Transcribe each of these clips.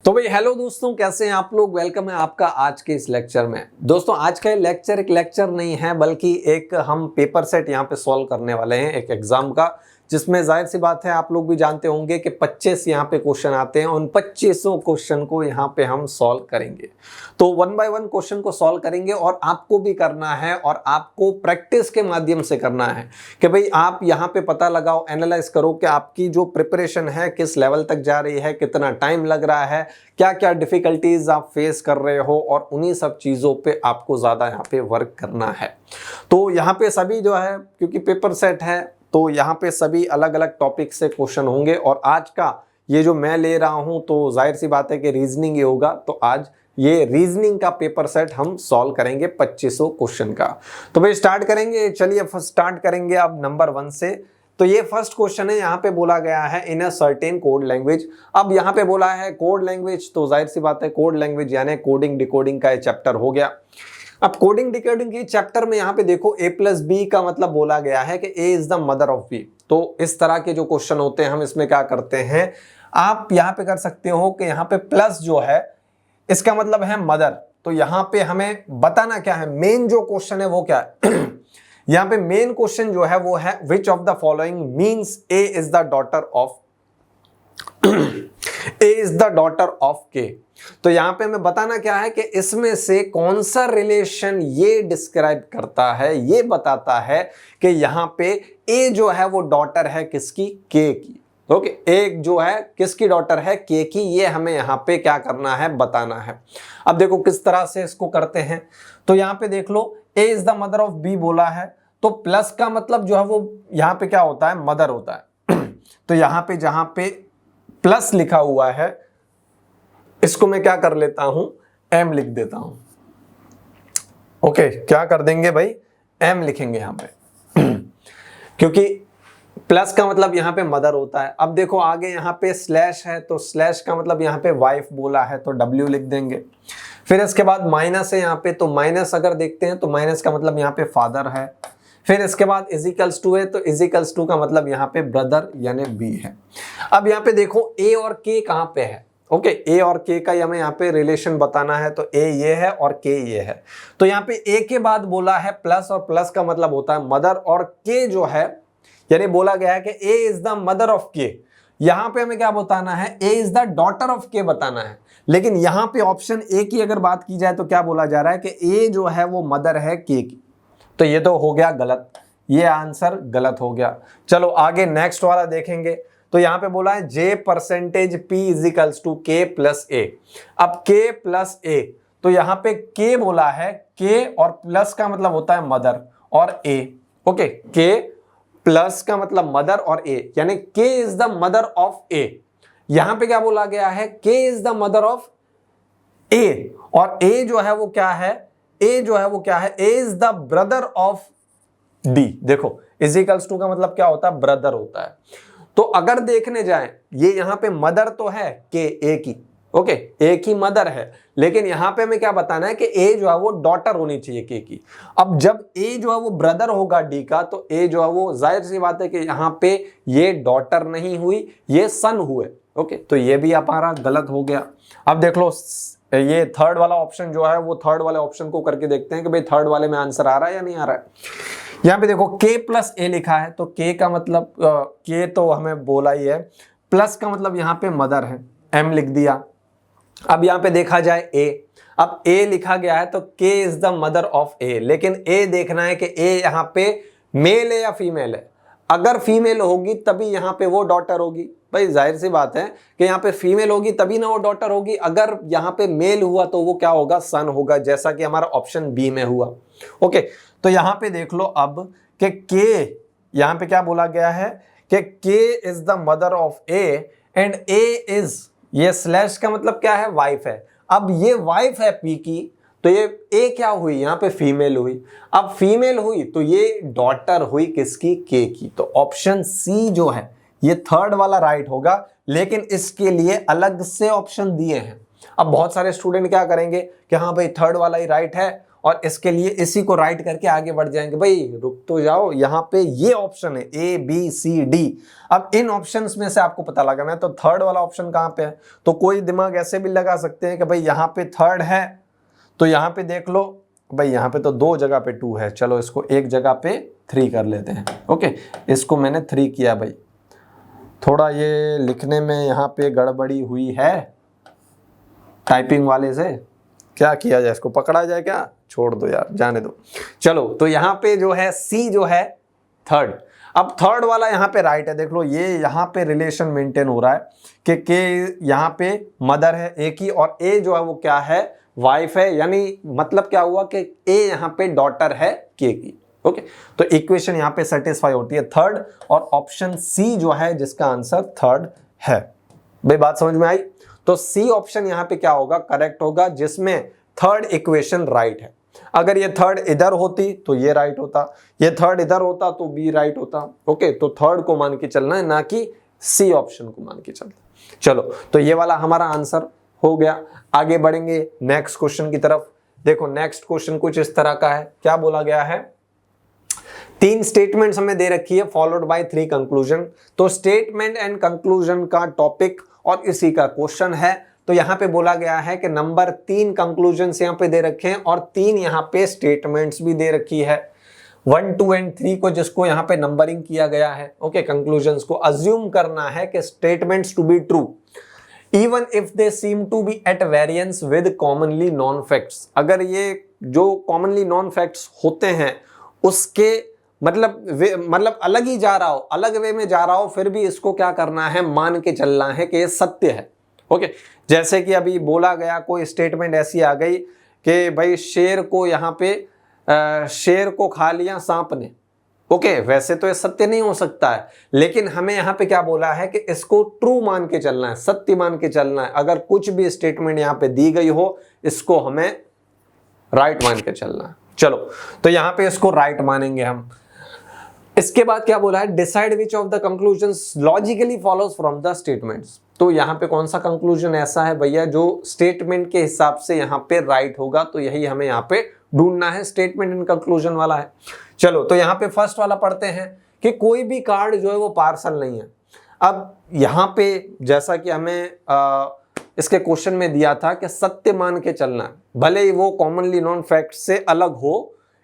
तो भाई हेलो दोस्तों, कैसे हैं आप लोग। वेलकम है आपका आज के इस लेक्चर में। दोस्तों आज का लेक्चर एक लेक्चर नहीं है बल्कि एक हम पेपर सेट यहाँ पे सॉल्व करने वाले हैं एक एग्जाम का, जिसमें जाहिर सी बात है आप लोग भी जानते होंगे कि 25 यहाँ पे क्वेश्चन आते हैं। उन 25 क्वेश्चन को यहाँ पे हम सॉल्व करेंगे। तो 1 बाय 1 क्वेश्चन को सॉल्व करेंगे और आपको भी करना है और आपको प्रैक्टिस के माध्यम से करना है कि भाई आप यहाँ पे पता लगाओ, एनालाइज करो कि आपकी जो प्रिपरेशन है किस लेवल तक जा रही है, कितना टाइम लग रहा है, क्या क्या डिफिकल्टीज आप फेस कर रहे हो, और उन्हीं सब चीज़ों पे आपको ज़्यादा यहाँ पे वर्क करना है। तो यहाँ पे सभी जो है, क्योंकि पेपर सेट है तो यहाँ पे सभी अलग अलग टॉपिक से क्वेश्चन होंगे, और आज का ये जो मैं ले रहा हूँ तो जाहिर सी बात है कि रीजनिंग ही होगा। तो आज ये रीजनिंग का पेपर सेट हम सॉल्व करेंगे 2500 क्वेश्चन का। तो भाई स्टार्ट करेंगे। चलिए स्टार्ट करेंगे अब नंबर 1 से। तो ये फर्स्ट क्वेश्चन है, यहाँ पे बोला गया है इन अ सर्टेन कोड लैंग्वेज। अब यहाँ पे बोला है कोड लैंग्वेज, तो जाहिर सी बात है कोड लैंग्वेज यानी कोडिंग डिकोडिंग का ये चैप्टर हो गया। अब कोडिंग डिकोडिंग की चैप्टर में यहाँ पे देखो a प्लस बी का मतलब बोला गया है कि a is the mother of b। तो इस तरह के जो क्वेश्चन होते हैं हम इसमें क्या करते हैं, आप यहाँ पे कर सकते हो कि यहाँ पे प्लस जो है इसका मतलब है मदर। तो यहाँ पे हमें बताना क्या है, मेन जो क्वेश्चन है वो क्या है यहाँ पे मेन क्वेश्चन जो है वो है which of the following means a is the daughter of A is the daughter of K। तो यहां पे हमें बताना क्या है कि इसमें से कौन सा रिलेशन ये डिस्क्राइब करता है, ये बताता है कि यहां पे A जो है वो डॉटर है किसकी, K की। ओके, एक जो है किसकी डॉटर है, K की। ये हमें यहां पे क्या करना है, बताना है। अब देखो किस तरह से इसको करते हैं। तो यहां पे देख लो A is the mother of B बोला है, तो प्लस का मतलब जो है वो यहां पे क्या होता है, मदर होता है। तो यहां पे जहां पे प्लस लिखा हुआ है इसको मैं क्या कर लेता हूं, m लिख देता हूं। ओके, क्या कर देंगे भाई, m लिखेंगे यहां पे क्योंकि प्लस का मतलब यहां पे मदर होता है। अब देखो आगे यहां पे स्लैश है, तो स्लैश का मतलब यहां पे वाइफ बोला है तो w लिख देंगे। फिर इसके बाद माइनस है यहां पे, तो माइनस अगर देखते हैं तो माइनस का मतलब यहां पे फादर है। फिर इसके बाद इजिकल्स टू है, तो इजिकल्स टू का मतलब यहाँ पे ब्रदर यानी बी है। अब यहाँ पे देखो ए और के कहाँ पे है। ओके, ए और के का हमें यहाँ पे रिलेशन बताना है, तो ए ये है और के ये है। तो यहाँ पे ए के बाद बोला है प्लस, और प्लस का मतलब होता है मदर, और के जो है यानी बोला गया है कि ए इज द मदर ऑफ के। यहाँ पे हमें क्या बताना है, ए इज द डॉटर ऑफ के बताना है। लेकिन यहाँ पे ऑप्शन ए की अगर बात की जाए तो क्या बोला जा रहा है कि ए जो है वो मदर है के की। तो ये तो हो गया गलत, ये आंसर गलत हो गया। चलो आगे नेक्स्ट वाला देखेंगे। तो यहां पे बोला है J percentage P equals to K plus A। अब K प्लस A, तो यहां पे K बोला है, K और प्लस का मतलब होता है मदर और A। ओके, K प्लस का मतलब मदर और A, यानी K is the mother of A। यहां पे क्या बोला गया है, K is the mother of A, और A जो है वो क्या है, A जो है वो क्या है, A is the brother of D। देखो इजिकल्स टू का मतलब क्या होता है, ब्रदर होता है। तो अगर देखने जाएं, ये यहां पे मदर तो है के A की, ओके, A की मदर है, लेकिन यहां पे हमें क्या बताना है कि A जो है वो डॉटर होनी चाहिए K की। अब जब A जो है वो ब्रदर होगा D का, तो A जो है वो जाहिर सी बात है कि यहां पे ये डॉटर नहीं हुई, ये सन हुए। ओके, तो ये भी हमारा गलत हो गया। अब देख लो ये थर्ड वाला ऑप्शन जो है वो थर्ड वाले ऑप्शन को करके देखते हैं कि भाई थर्ड वाले में आंसर आ रहा है या नहीं आ रहा है। यहाँ पे देखो K प्लस A लिखा है, तो K का मतलब K तो हमें बोला ही है, प्लस का मतलब यहाँ पे मदर है, M लिख दिया। अब यहाँ पे देखा जाए A, अब A लिखा गया है तो K is the mother of A, लेकिन A देखना है कि A यहाँ पे मेल है या फीमेल है। अगर फीमेल होगी तभी यहाँ पे वो डॉटर होगी। भाई जाहिर सी बात है कि यहाँ पे फीमेल होगी तभी ना वो डॉटर होगी। अगर यहाँ पे मेल हुआ तो वो क्या होगा, सन होगा, जैसा कि हमारा ऑप्शन बी में हुआ। ओके, तो यहाँ पे देख लो अब कि के यहाँ पे क्या बोला गया है कि के is the mother of A and A is, ये स्लैश का मतलब क्या है, वाइफ है। अब ये वाइफ है पी की, तो ये ए क्या हुई, यहाँ पे फीमेल हुई। अब फीमेल हुई तो ये डॉटर हुई किसकी, के की। तो ऑप्शन सी जो है ये थर्ड वाला राइट होगा, लेकिन इसके लिए अलग से ऑप्शन दिए हैं। अब बहुत सारे स्टूडेंट क्या करेंगे कि हाँ भाई थर्ड वाला ही राइट है और इसके लिए इसी को राइट करके आगे बढ़ जाएंगे। भाई रुक तो जाओ, यहाँ पे ये ऑप्शन है ए बी सी डी। अब इन ऑप्शंस में से आपको पता लगाना है तो थर्ड वाला ऑप्शन कहाँ पे है। तो कोई दिमाग ऐसे भी लगा सकते हैं कि भाई यहाँ पे थर्ड है तो यहाँ पे देख लो भाई यहाँ पे तो 2 जगह पे 2 है, चलो इसको एक जगह पे 3 कर लेते हैं। ओके, इसको मैंने 3 किया भाई, थोड़ा ये लिखने में यहाँ पे गड़बड़ी हुई है टाइपिंग वाले से, क्या किया जाए, इसको पकड़ा जाए क्या, छोड़ दो यार, जाने दो। चलो तो यहाँ पे जो है सी जो है थर्ड। अब थर्ड वाला यहाँ पे राइट है, देख लो ये यहाँ पे रिलेशन मेंटेन हो रहा है कि के यहाँ पे मदर है ए की और ए जो है वो क्या है, वाइफ है, यानी मतलब क्या हुआ कि ए यहाँ पे डॉटर है के की। ओके, तो इक्वेशन यहाँ पे सेटिस्फाई होती है थर्ड, और ऑप्शन सी जो है जिसका आंसर थर्ड है। भाई बात समझ में आई। तो सी ऑप्शन यहाँ पे क्या होगा, करेक्ट होगा, जिसमें थर्ड इक्वेशन राइट है। अगर ये थर्ड इधर होती तो ये राइट होता, ये थर्ड इधर होता तो बी राइट होता। ओके, तो थर्ड को मान के चलना है, ना कि सी ऑप्शन को मान के चलना। चलो तो ये वाला हमारा आंसर हो गया। आगे बढ़ेंगे नेक्स्ट क्वेश्चन की तरफ। देखो नेक्स्ट क्वेश्चन कुछ इस तरह का है, क्या बोला गया है, 3 स्टेटमेंट्स हमें दे रखी है फॉलोड बाय 3 कंक्लूजन। तो स्टेटमेंट एंड कंक्लूजन का टॉपिक और इसी का क्वेश्चन है। तो यहां पे बोला गया है कि नंबर 3 कंक्लूजन्स यहां पे दे रखे हैं और 3 यहां पे स्टेटमेंट्स भी दे रखी है, 1 2 एंड 3 को, जिसको यहां पे नंबरिंग किया गया है। ओके, कंक्लूजन्स को अज्यूम करना है कि statements to be true even if they seem to be at variance with commonly known facts. अगर ये जो कॉमनली नॉन फैक्ट्स होते हैं उसके मतलब अलग ही जा रहा हो, अलग वे में जा रहा हो, फिर भी इसको क्या करना है, मान के चलना है कि ये सत्य है। ओके, जैसे कि अभी बोला गया, कोई स्टेटमेंट ऐसी आ गई कि भाई शेर को यहाँ पे शेर को खा लिया सांप ने। ओके, वैसे तो ये सत्य नहीं हो सकता है, लेकिन हमें यहाँ पे क्या बोला है कि इसको ट्रू मान के चलना है, सत्य मान के चलना है। अगर कुछ भी स्टेटमेंट यहाँ पे दी गई हो इसको हमें राइट मान के चलना है। चलो तो यहाँ पे इसको राइट मानेंगे हम। इसके बाद क्या बोला है, decide which of the conclusions logically follows from the statements. तो यहाँ पे कौन सा कंक्लूजन ऐसा है भैया जो स्टेटमेंट के हिसाब से यहाँ पे राइट होगा, तो यही हमें यहाँ पे ढूंढना है, स्टेटमेंट एंड कंक्लूजन वाला है। चलो तो यहाँ पे फर्स्ट वाला पढ़ते हैं कि कोई भी कार्ड जो है वो पार्सल नहीं है। अब यहाँ पे जैसा कि हमें इसके क्वेश्चन में दिया था कि सत्य मान के चलना है, भले ही वो कॉमनली नॉन फैक्ट से अलग हो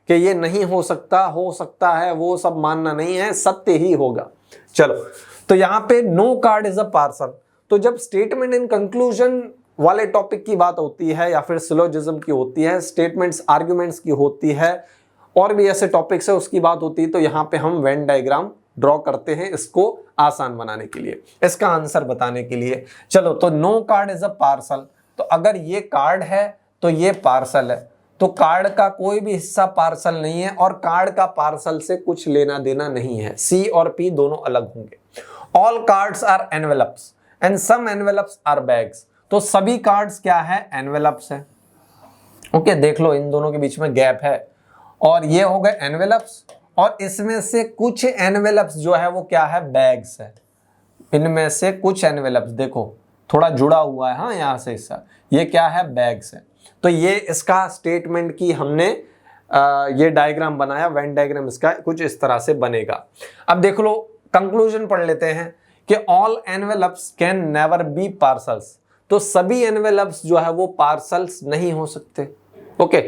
कि ये नहीं हो सकता है, वो सब मानना नहीं है, सत्य ही होगा। चलो तो यहाँ पे no card is a parcel. तो जब स्टेटमेंट एंड कंक्लूजन वाले टॉपिक की बात होती है या फिर सिलोजिज्म की होती है, स्टेटमेंट्स आर्ग्यूमेंट्स की होती है, और भी ऐसे टॉपिक्स है उसकी बात होती है, तो यहाँ पे हम वेन डायग्राम ड्रॉ करते हैं इसको आसान बनाने के लिए, इसका आंसर बताने के लिए। चलो तो no card is a parcel, तो अगर ये कार्ड है तो ये पार्सल है, तो कार्ड का कोई भी हिस्सा पार्सल नहीं है और कार्ड का पार्सल से कुछ लेना देना नहीं है। सी और पी दोनों अलग होंगे। All cards are envelopes and some envelopes are bags. तो सभी कार्ड्स क्या है, एनवेलप्स है। ओके, देख लो इन दोनों के बीच में गैप है, और ये हो गए एनवेलप्स, और इसमें से कुछ एनवेलप्स जो है वो क्या है, बैग्स है। इनमें से कुछ एनवेलप्स देखो थोड़ा जुड़ा हुआ है, हाँ यहाँ से हिस्सा, ये क्या है, बैग्स है। तो ये इसका स्टेटमेंट की हमने ये डायग्राम बनाया, वेन डायग्राम इसका कुछ इस तरह से बनेगा। अब देख लो कंक्लूजन पढ़ लेते हैं कि all envelopes can never be parcels. तो सभी एनवेलप्स जो है वो पार्सल्स नहीं हो सकते। Okay,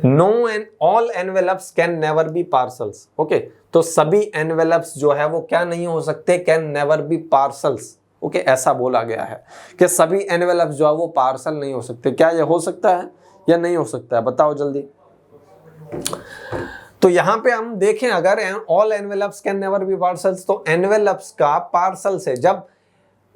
no and all envelopes can never be parcels. Okay, तो सभी एनवेलप्स जो है वो क्या नहीं हो सकते, can never be parcels. Okay, ऐसा बोला गया है कि सभी एनवेलप्स जो है वो पार्सल नहीं हो सकते। क्या ये हो सकता है या नहीं हो सकता है, बताओ जल्दी। तो यहां पे हम देखें, अगर all envelopes can never be parcels, तो एनवेलप्स का पार्सल से, जब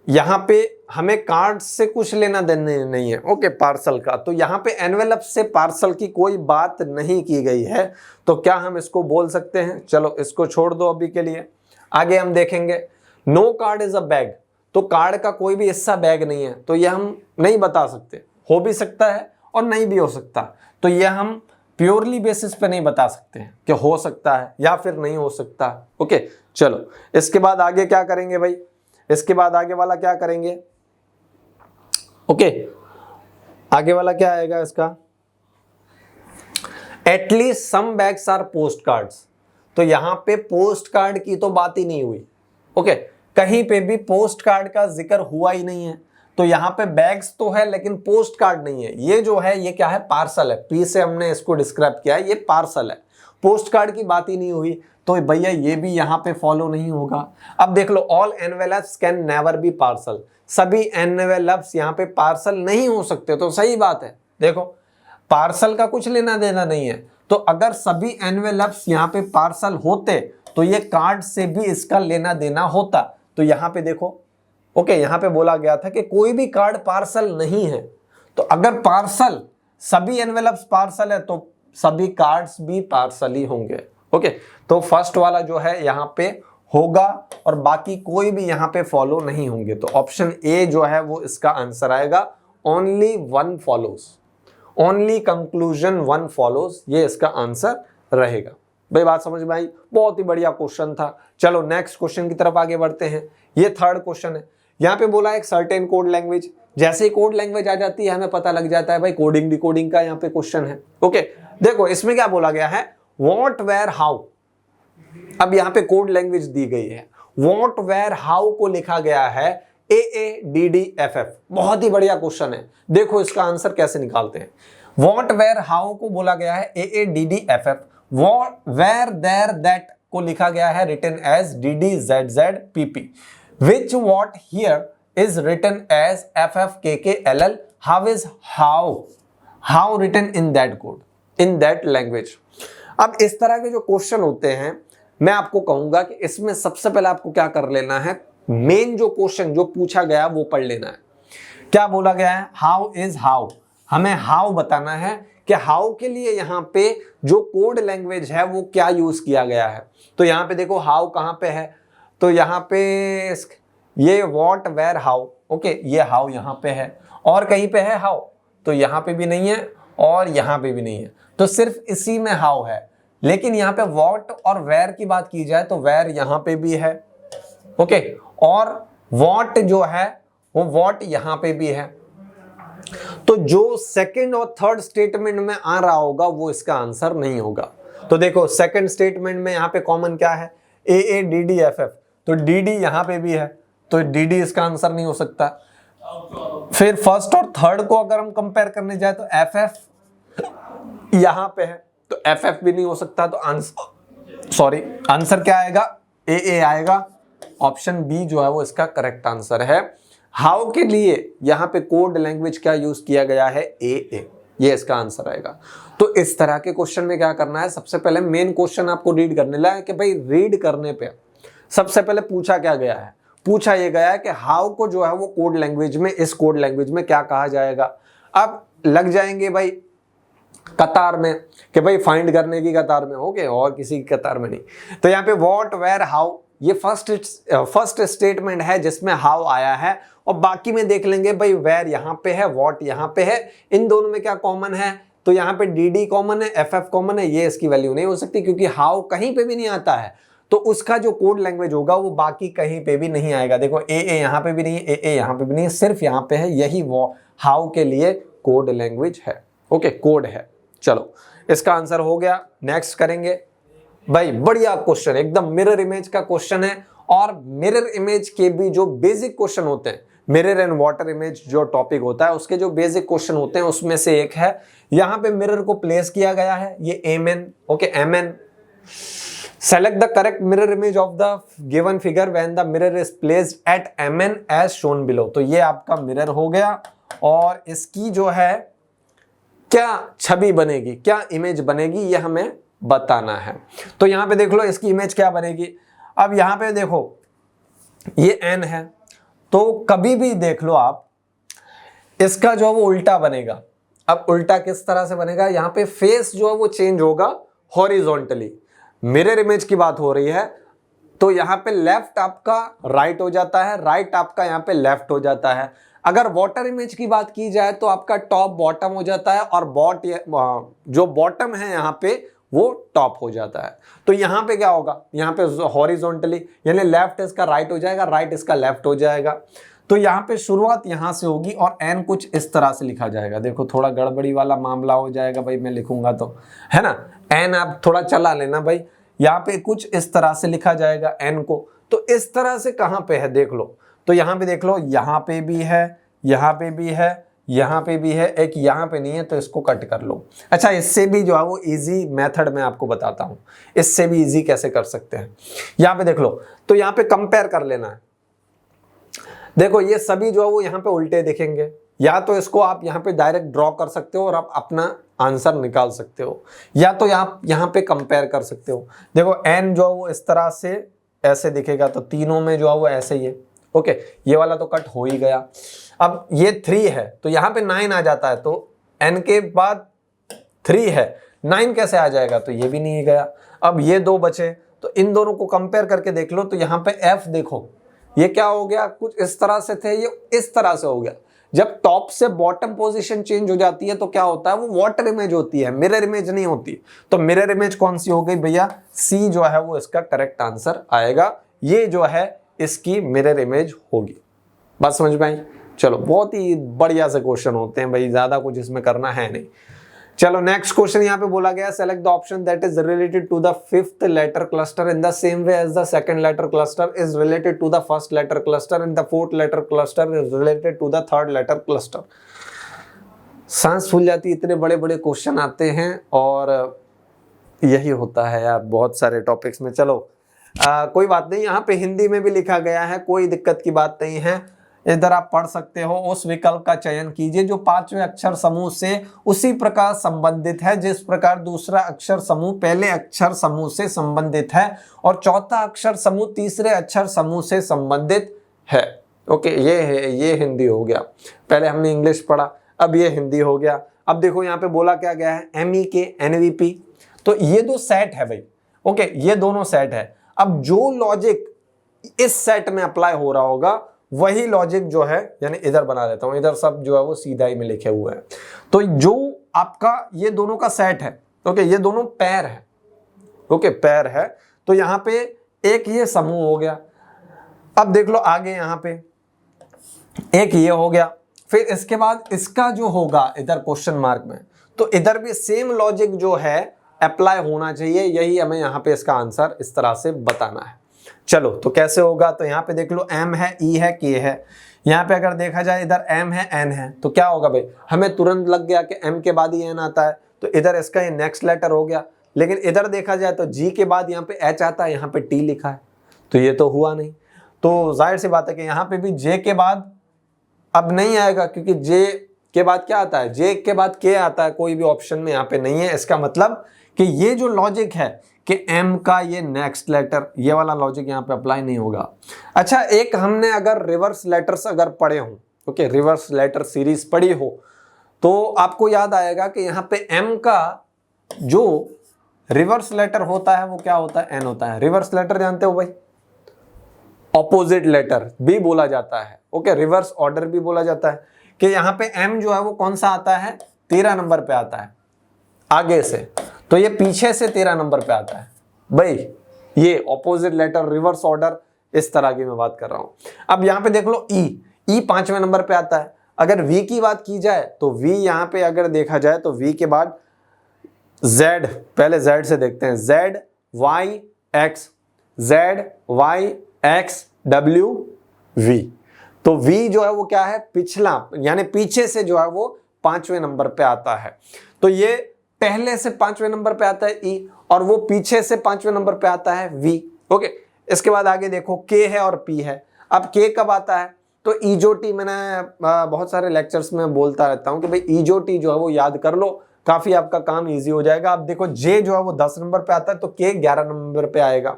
यहां पे हमें कार्ड से कुछ लेना देना नहीं है, ओके, पार्सल का, तो यहां पे एनवेलप से पार्सल की कोई बात नहीं की गई है, तो क्या हम इसको बोल सकते हैं। चलो इसको छोड़ दो अभी के लिए, आगे हम देखेंगे। No card is a bag, तो कार्ड का कोई भी हिस्सा बैग नहीं है, तो यह हम नहीं बता सकते, हो भी सकता है और नहीं भी हो सकता, तो यह हम प्योरली बेसिस पे नहीं बता सकते हैं कि हो सकता है या फिर नहीं हो सकता। ओके, चलो इसके बाद आगे क्या करेंगे भाई, इसके बाद आगे वाला क्या करेंगे। ओके, आगे वाला क्या आएगा इसका, at least some bags are postcards. तो यहां पे पोस्ट कार्ड की तो बात ही नहीं हुई। ओके, कहीं पे भी पोस्ट कार्ड का जिक्र हुआ ही नहीं है। तो यहाँ पे बैग्स तो है लेकिन पोस्ट कार्ड नहीं है। ये जो है ये क्या है, पार्सल है। पी से हमने इसको डिस्क्राइब किया है, ये पार्सल है, पोस्ट कार्ड की बात ही नहीं हुई। तो भैया ये भी यहाँ पे फॉलो नहीं होगा। अब देख लो, all envelopes can never be parcel. सभी एनवेलप्स यहाँ पे पार्सल नहीं हो सकते। तो सही बात है, देखो पार्सल का कुछ लेना देना नहीं है। तो अगर सभी एनवेलप्स यहाँ पे पार्सल होते तो ये कार्ड से भी इसका लेना देना होता। तो यहाँ पे देखो, ओके, यहाँ पे बोला गया था कि कोई भी कार्ड पार्सल नहीं है। तो अगर पार्सल, सभी एनवेलप्स पार्सल है तो सभी कार्ड्स भी पार्सल ही होंगे। ओके, तो फर्स्ट वाला जो है यहाँ पे होगा और बाकी कोई भी यहाँ पे फॉलो नहीं होंगे। तो ऑप्शन ए जो है वो इसका आंसर आएगा। Only one follows, only conclusion one follows, ये इसका आंसर रहेगा। भाई बात समझ में आई? बहुत ही बढ़िया क्वेश्चन था। चलो नेक्स्ट क्वेश्चन की तरफ आगे बढ़ते हैं। ये थर्ड क्वेश्चन है। यहाँ पे बोला एक सर्टेन कोड लैंग्वेज। जैसे ही कोड लैंग्वेज आ जाती है हमें पता लग जाता है भाई कोडिंग डिकोडिंग का यहाँ पे क्वेश्चन है। ओके, देखो इसमें क्या बोला गया है, व्हाट वेयर हाउ। अब यहाँ पे कोड लैंग्वेज दी गई है, व्हाट वेयर हाउ को लिखा गया है AADDFF। बहुत ही बढ़िया क्वेश्चन है। देखो इसका आंसर कैसे निकालते हैं। व्हाट वेयर हाउ को बोला गया है AADDFF। वेयर देयर दैट को लिखा गया है written as DDZZPP। which what here is written as FFKKLL। how is how written in that code in that language। अब इस तरह के जो क्वेश्चन होते हैं मैं आपको कहूंगा कि इसमें सबसे पहले आपको क्या कर लेना है, मेन जो क्वेश्चन जो पूछा गया वो पढ़ लेना है। क्या बोला गया है, हाउ इज हाउ। हमें हाउ बताना है कि हाउ के लिए यहाँ पे जो कोड लैंग्वेज है वो क्या यूज किया गया है। तो यहाँ पे देखो हाउ कहाँ पे है, तो यहाँ पे ये व्हाट वेयर हाउ। ओके, ये हाउ यहाँ पे है और कहीं पे है हाउ, तो यहाँ पे भी नहीं है और यहाँ पे भी नहीं है। तो सिर्फ इसी में हाउ है। लेकिन यहाँ पे व्हाट और वेयर की बात की जाए तो वेयर यहाँ पे भी है। ओके, और व्हाट जो है वो व्हाट यहाँ पे भी है। तो जो सेकंड और थर्ड स्टेटमेंट में आ रहा होगा वो इसका आंसर नहीं होगा। तो देखो सेकंड स्टेटमेंट में यहाँ पे कॉमन क्या है, AADDFF। तो DD यहाँ पे भी है तो DD इसका आंसर नहीं हो सकता। फिर फर्स्ट और थर्ड को अगर हम कंपेयर करने जाए तो FF यहाँ पे है तो FF भी नहीं हो सकता। तो आंसर क्या आएगा, AA आएगा। ऑप्शन बी जो है वो इसका करेक्ट आंसर है। हाउ के लिए यहाँ पे कोड लैंग्वेज क्या यूज किया गया है, AA, ये इसका आंसर आएगा। तो इस तरह के क्वेश्चन में क्या करना है, सबसे पहले मेन क्वेश्चन आपको रीड करने लगा है कि भाई रीड करने पे सबसे पहले पूछा क्या गया है, पूछा ये गया है कि हाउ को जो है वो कोड लैंग्वेज में, इस कोड लैंग्वेज में क्या कहा जाएगा। अब लग जाएंगे भाई कतार में कि भाई फाइंड करने की कतार में, ओके, और किसी की कतार में नहीं। तो यहाँ पे व्हाट वेयर हाउ ये फर्स्ट स्टेटमेंट है जिसमें हाउ आया है और बाकी में देख लेंगे भाई वेयर यहाँ पे है, व्हाट यहाँ पे है, इन दोनों में क्या कॉमन है। तो यहाँ पे DD कॉमन है, FF कॉमन है, ये इसकी वैल्यू नहीं हो सकती क्योंकि हाउ कहीं पे भी नहीं आता है। तो उसका जो कोड लैंग्वेज होगा वो बाकी कहीं पे भी नहीं आएगा। देखो AA यहाँ पे भी नहीं है, AA यहाँ पे भी नहीं है, सिर्फ यहाँ पे है। यही वो हाउ के लिए कोड लैंग्वेज है। ओके, कोड है। चलो इसका आंसर हो गया। नेक्स्ट करेंगे भाई, बढ़िया क्वेश्चन, एकदम मिरर इमेज का क्वेश्चन है। और मिरर इमेज के भी जो बेसिक क्वेश्चन होते हैं, मिरर एंड वाटर इमेज जो टॉपिक होता है उसके जो बेसिक क्वेश्चन होते हैं उसमें से एक है। यहाँ पे मिरर को प्लेस किया गया है, ये MN। Okay, MN। Select the correct mirror image of the given figure when the mirror is placed at MN as shown below। तो ये आपका मिरर हो गया और इसकी जो है क्या छवि बनेगी, क्या इमेज बनेगी, ये हमें बताना है। तो यहाँ पे देख लो इसकी इमेज क्या बनेगी। अब यहाँ पे देखो ये N है तो कभी भी देख लो आप इसका जो है वो उल्टा बनेगा। अब उल्टा किस तरह से बनेगा, यहाँ पे फेस जो है वो चेंज होगा हॉरिजॉन्टली। मिरर इमेज की बात हो रही है तो यहाँ पे लेफ्ट आपका राइट हो जाता है, राइट आपका यहाँ पे लेफ्ट हो जाता है। अगर वाटर इमेज की बात की जाए तो आपका टॉप बॉटम हो जाता है और जो बॉटम है यहाँ पे वो टॉप हो जाता है। तो यहाँ पे क्या होगा, यहाँ पे हॉरिजॉन्टली यानी लेफ्ट इसका राइट हो जाएगा, राइट इसका लेफ्ट हो जाएगा। तो यहाँ पे शुरुआत यहाँ से होगी और n कुछ इस तरह से लिखा जाएगा। देखो थोड़ा गड़बड़ी वाला मामला हो जाएगा भाई, मैं लिखूंगा तो, है ना। n आप थोड़ा चला लेना भाई, यहाँ पे कुछ इस तरह से लिखा जाएगा n को। तो इस तरह से कहाँ पे है देख लो, तो यहाँ पे देख लो, यहाँ पे भी है, यहाँ पे भी है, यहाँ पे भी है, एक यहाँ पे नहीं है, तो इसको कट कर लो। अच्छा, इससे भी जो है वो इजी मेथड मैं आपको बताता हूँ, इससे भी इजी कैसे कर सकते हैं। यहाँ पे देख लो, तो यहाँ पे कंपेयर कर लेना है। देखो ये सभी जो है वो यहाँ पे उल्टे दिखेंगे, या तो इसको आप यहाँ पे डायरेक्ट ड्रॉ कर सकते हो और आप अपना आंसर निकाल सकते हो, या तो यहाँ पे कंपेयर कर सकते हो। देखो n जो है वो इस तरह से ऐसे दिखेगा, तो तीनों में जो है वो ऐसे ही है। ओके, ये वाला तो कट हो ही गया। अब ये 3 है तो यहाँ पे 9 आ जाता है, तो n के बाद 3 है, 9 कैसे आ जाएगा, तो ये भी नहीं गया। अब ये 2 बचे, तो इन दोनों को कंपेयर करके देख लो। तो यहाँ पे f देखो, ये क्या हो गया, कुछ इस तरह से थे, ये इस तरह से हो गया। जब टॉप से बॉटम पोजीशन चेंज हो जाती है तो क्या होता है, वो वाटर इमेज होती है, मिरर इमेज नहीं होती। तो मिरर इमेज कौन सी हो गई भैया, सी जो है वो इसका करेक्ट आंसर आएगा। ये जो है इसकी मिरर इमेज होगी। बात समझ में आई? चलो, बहुत ही बढ़िया से क्वेश्चन होते हैं भाई, ज्यादा कुछ इसमें करना है नहीं। चलो नेक्स्ट क्वेश्चन यहाँ पे बोला गया, select the option that is related to the 5th letter cluster in the same way as the 2nd letter cluster is related to the 1st letter cluster and the 4th letter cluster is related to the 3rd letter cluster. सांस फूल जाती, इतने बड़े बड़े question आते हैं और यही होता है यार बहुत सारे टॉपिक्स में। चलो कोई बात नहीं, यहाँ पे हिंदी में भी लिखा गया है, कोई दिक्कत की बात नहीं है, इधर आप पढ़ सकते हो। उस विकल्प का चयन कीजिए जो 5वें अक्षर समूह से उसी प्रकार संबंधित है जिस प्रकार दूसरा अक्षर समूह पहले अक्षर समूह से संबंधित है और चौथा अक्षर समूह तीसरे अक्षर समूह से संबंधित है। ओके, ये है, ये हिंदी हो गया। पहले हमने इंग्लिश पढ़ा, अब ये हिंदी हो गया। अब देखो यहाँ पे बोला क्या गया है, MEK NVP, तो ये 2 सेट है भाई। ओके, ये दोनों सेट है। अब जो लॉजिक इस सेट में अप्लाई हो रहा होगा वही लॉजिक जो है, यानी इधर बना देता हूं, इधर सब जो है वो सीधा ही में लिखे हुए हैं। तो जो आपका ये दोनों का सेट है, ओके, ये दोनों पैर है, ओके, पैर है, तो यहां पे एक ये समूह हो गया। अब देख लो आगे, यहां पे एक ये हो गया, फिर इसके बाद इसका जो होगा इधर क्वेश्चन मार्क में, तो इधर भी सेम लॉजिक जो है अप्लाई होना चाहिए। यही हमें यहाँ पे इसका आंसर इस तरह से बताना है। चलो, तो कैसे होगा, तो यहाँ पे देख लो M है, E है, K है। यहाँ पे अगर देखा जाए इधर M है, N है, तो क्या होगा भाई, हमें तुरंत लग गया कि M के बाद ही N आता है, तो इधर इसका ये नेक्स्ट लेटर हो गया। लेकिन इधर देखा जाए तो G के बाद यहाँ पे H आता है, यहाँ पे T लिखा है, तो ये तो हुआ नहीं। तो जाहिर सी बात है कि यहाँ पे भी J के बाद अब नहीं आएगा, क्योंकि J के बाद क्या आता है, J के बाद K आता है, कोई भी ऑप्शन में यहाँ पे नहीं है। इसका मतलब कि ये जो लॉजिक है कि M का ये नेक्स्ट लेटर, ये वाला लॉजिक यहाँ पे अप्लाई नहीं होगा। अच्छा, एक हमने अगर रिवर्स लेटर्स अगर पढ़े हो, ओके, रिवर्स लेटर सीरीज पढ़ी हो, तो आपको याद आएगा कि यहाँ पे M का जो रिवर्स लेटर होता है वो क्या होता है, N होता है। रिवर्स लेटर जानते हो भाई, ऑपोजिट लेटर भी बोला जाता है, ओके, रिवर्स ऑर्डर भी बोला जाता है। कि यहाँ पे M जो है वो कौन सा आता है, 13 नंबर पे आता है आगे से, तो ये पीछे से 13 नंबर पे आता है भाई। ये ऑपोजिट लेटर रिवर्स ऑर्डर, इस तरह की मैं बात कर रहा हूं। अब यहाँ पे देख लो E 5वें नंबर पे आता है। अगर V की बात की जाए तो V यहाँ पे अगर देखा जाए तो V के बाद Z, पहले Z से देखते हैं, Z Y X, Z Y X W V। तो V जो है वो क्या है, पिछला, यानी पीछे से जो है वो 5वें नंबर पे आता है। तो ये पहले से 5वें नंबर पे आता है E, और वो पीछे से 5वें नंबर पे आता है V। ओके, इसके बाद आगे देखो K है और P है। अब K कब आता है, तो ईजोटी, मैंने बहुत सारे लेक्चर्स में बोलता रहता हूँ कि भाई ईजोटी जो है वो याद कर लो, काफी आपका काम इजी हो जाएगा। अब देखो J जो है वो 10 नंबर पे आता है, तो K 11 नंबर पे आएगा।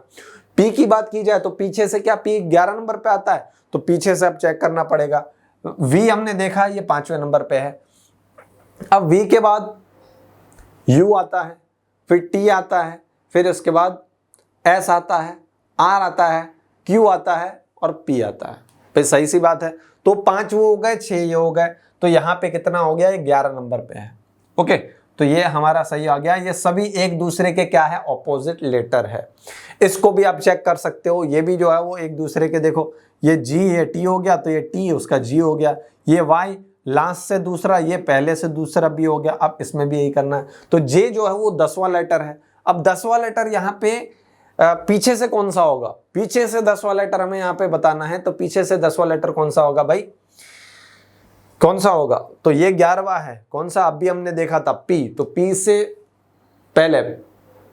P की बात की जाए तो पीछे से क्या, P 11 नंबर पे आता है, तो पीछे से अब चेक करना पड़ेगा। V हमने देखा ये 5वें नंबर पे है। अब V के बाद U आता है, फिर T आता है, फिर उसके बाद S आता है, R आता है, Q आता है और P आता है। फिर सही सी बात है, तो 5 वो हो गए, 6 ये हो गए, तो यहाँ पे कितना हो गया, ये 11 नंबर पे है। ओके, तो ये हमारा सही आ गया। ये सभी एक दूसरे के क्या है, ऑपोजिट लेटर है। इसको भी आप चेक कर सकते हो, ये भी जो है वो एक दूसरे के, देखो ये G ये T हो गया, तो ये T उसका G हो गया, ये Y लास्ट से दूसरा, ये पहले से दूसरा भी हो गया। अब इसमें भी यही करना है। तो J जो है वो 10वां लेटर है। अब 10वां लेटर यहाँ पे पीछे से कौन सा होगा, पीछे से 10वां लेटर हमें यहाँ पे बताना है। तो पीछे से 10वां लेटर कौन सा होगा भाई, कौन सा होगा? तो ये 11वां है। कौन सा? अभी हमने देखा था P, तो P से पहले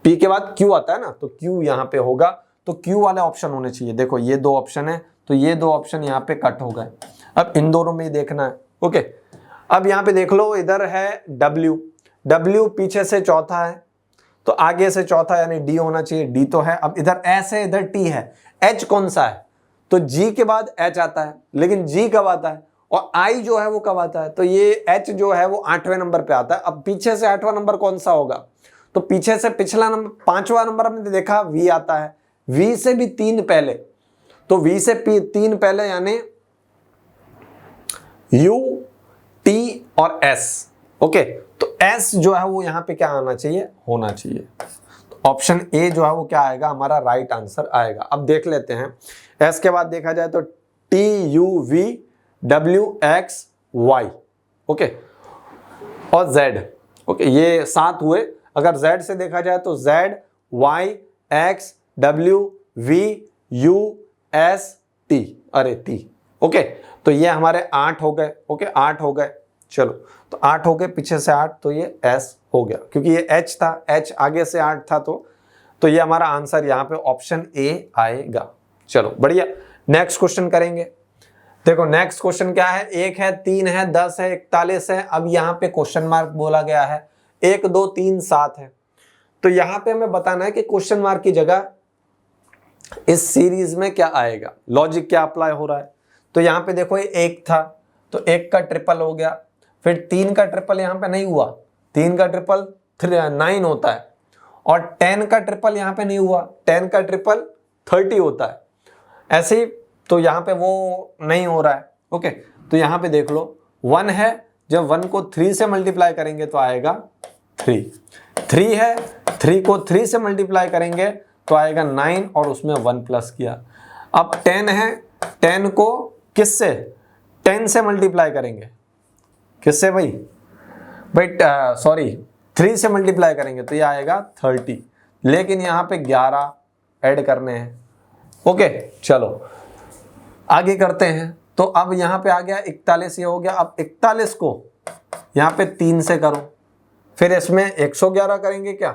P के बाद Q आता है ना, तो Q यहाँ पे होगा। तो Q वाले ऑप्शन होने चाहिए। देखो ये दो ऑप्शन है, तो ये दो ऑप्शन यहाँ पे कट हो गए। अब इन दोनों में ही देखना है। ओके, अब यहाँ पे देख लो, इधर है W पीछे से चौथा है, तो आगे से चौथा यानी D होना चाहिए, D तो है। अब इधर S है, इधर T है, H कौन सा है? तो G के बाद H आता है, लेकिन G कब आता है और I जो है वो कब आता है? तो ये H जो है वो 8वें नंबर पे आता है। अब पीछे से 8वां नंबर कौन सा होगा? तो पीछे से पिछला नंबर 5वां नंबर हमने देखा V आता है, V से भी 3 पहले, तो V से 3 पहले यानी U, T और S। ओके, तो S जो है वो यहाँ पे क्या आना चाहिए, होना चाहिए। तो ऑप्शन ए जो है वो क्या आएगा, हमारा राइट आंसर आएगा। अब देख लेते हैं, S के बाद देखा जाए तो T U V W X Y, okay, और Z। ओके, ये 7 हुए। अगर Z से देखा जाए तो Z Y X W V U S T, अरे T। ओके, तो ये हमारे 8 हो गए। ओके, 8 हो गए। चलो, तो 8 हो गए, पीछे से 8, तो ये S हो गया, क्योंकि ये H था, H आगे से 8 था, तो ये हमारा आंसर यहाँ पे ऑप्शन ए आएगा। चलो बढ़िया, नेक्स्ट क्वेश्चन करेंगे। देखो नेक्स्ट क्वेश्चन क्या है, 1 है, 3 है, 10 है, 41 है। अब यहाँ पे क्वेश्चन मार्क बोला गया है, 1 2 3 7 है। तो यहाँ पे हमें बताना है कि क्वेश्चन मार्क की जगह इस सीरीज में क्या आएगा, लॉजिक क्या अप्लाई हो रहा है। तो यहाँ पे देखो, ये 1 था, तो 1 का ट्रिपल हो गया, फिर 3 का ट्रिपल यहाँ पे नहीं हुआ, 3 का ट्रिपल 9 होता है, और 10 का ट्रिपल यहाँ पे नहीं हुआ, 10 का ट्रिपल 30 होता है। ऐसे ही तो यहाँ पे वो नहीं हो रहा है। ओके, तो यहाँ पे देख लो, 1 है, जब 1 को 3 से मल्टीप्लाई करेंगे तो आएगा 3। 3 है, 3 को 3 से मल्टीप्लाई करेंगे तो आएगा 9, और उसमें 1 प्लस किया। अब 10 है, 10 को किससे, 10 से मल्टीप्लाई करेंगे, किससे भाई, सॉरी 3 से मल्टीप्लाई करेंगे तो ये आएगा 30, लेकिन यहाँ पे 11 ऐड करने हैं। ओके, चलो आगे करते हैं। तो अब यहाँ पे आ गया 41, ये हो गया। अब 41 को यहाँ पे 3 से करो, फिर इसमें 111 करेंगे क्या,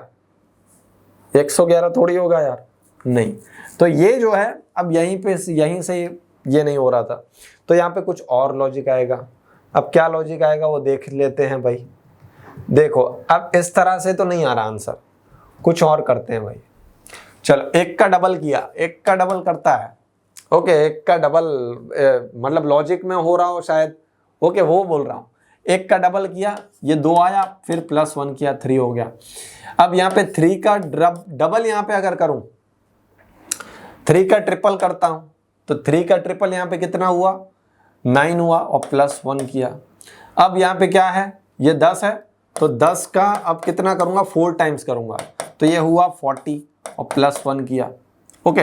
111 थोड़ी होगा यार, नहीं। तो ये जो है, अब यहीं से ये नहीं हो रहा था, तो यहाँ पे कुछ और लॉजिक आएगा। अब क्या लॉजिक आएगा वो देख लेते हैं भाई। देखो, अब इस तरह से तो नहीं आ रहा आंसर, कुछ और करते हैं भाई। चलो, 1 का डबल किया, 1 का डबल करता है। ओके, 1 का डबल मतलब लॉजिक में हो रहा हो शायद। ओके, वो बोल रहा हूँ, 1 का डबल किया, ये 2 आया, फिर +1 किया, 3 हो गया। अब यहाँ पे 3 का डबल यहाँ पे अगर करूं, 3 का ट्रिपल करता हूं, तो 3 का ट्रिपल यहाँ पे कितना हुआ, 9 हुआ, और +1 किया। अब यहाँ पे क्या है, ये 10 है, तो 10 का अब कितना करूंगा, 4 टाइम्स करूंगा, तो ये हुआ 40, और +1 किया। ओके,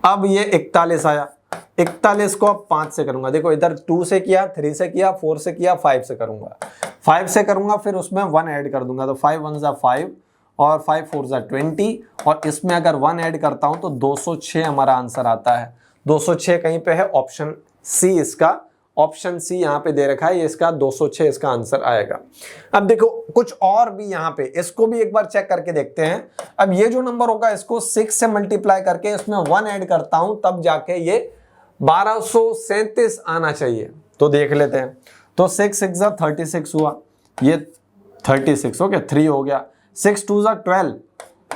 अब ये 41 आया, 41 को अब 5 से करूंगा। देखो, इधर 2 से किया, 3 से किया, 4 से किया, 5 से करूंगा, 5 से करूंगा, फिर उसमें 1 ऐड कर दूंगा, तो 5 1 ज़ा 5 और 5 4 ज़ा 20, और इसमें अगर 1 ऐड करता हूं तो 206 हमारा आंसर आता है। 206 कहीं पे है, ऑप्शन सी इसका, ऑप्शन सी यहाँ पे दे रखा है, ये इसका 206 इसका आंसर आएगा। अब देखो कुछ और भी यहाँ पे, इसको भी एक बार चेक करके देखते हैं। अब ये जो नंबर होगा, इसको 6 से मल्टीप्लाई करके इसमें 1 ऐड करता हूं, तब जाके ये 1237 आना चाहिए। तो देख लेते हैं। तो 6 6 ज़ा 36 हुआ, ये 36, ओके, 3 हो गया। 6 2 ज़ा 12,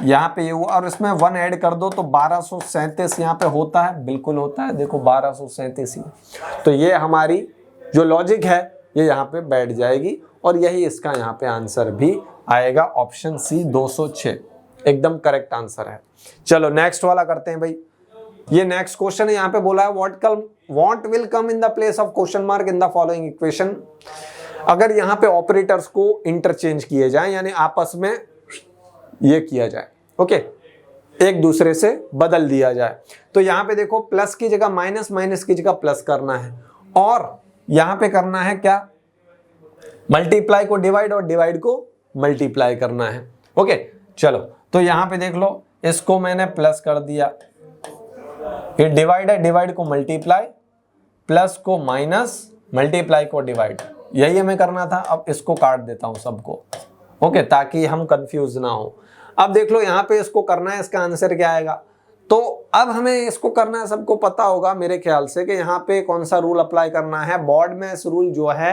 यहाँ पे ये हुआ, और इसमें 1 ऐड कर दो तो 1237 यहाँ पे होता है, बिल्कुल होता है। देखो 1237 ही, तो ये हमारी जो लॉजिक है ये यहाँ पे बैठ जाएगी, और यही इसका यहाँ पे आंसर भी आएगा। ऑप्शन सी 206 एकदम करेक्ट आंसर है। चलो नेक्स्ट वाला करते हैं भाई। ये नेक्स्ट क्वेश्चन है, यहाँ पे बोला है what will come in the place of question mark in the following equation. अगर यहाँ पे ऑपरेटर्स को इंटरचेंज किए जाए, यानी आपस में ये किया जाए। ओके, एक दूसरे से बदल दिया जाए। तो यहां पे देखो प्लस की जगह माइनस, माइनस की जगह प्लस करना है, और यहां पे करना है क्या, मल्टीप्लाई को डिवाइड और डिवाइड को मल्टीप्लाई करना है। ओके चलो, तो यहां पे देख लो, इसको मैंने प्लस कर दिया, ये डिवाइड है, डिवाइड को मल्टीप्लाई, प्लस को माइनस, मल्टीप्लाई को डिवाइड, यही हमें करना था। अब इसको काट देता हूं सबको, ओके, ताकि हम कंफ्यूज ना हो। अब देख लो यहाँ पे इसको करना है, इसका आंसर क्या आएगा। तो अब हमें इसको करना है, सबको पता होगा मेरे ख्याल से कि यहाँ पे कौन सा रूल अप्लाई करना है। बॉर्ड मैस रूल जो है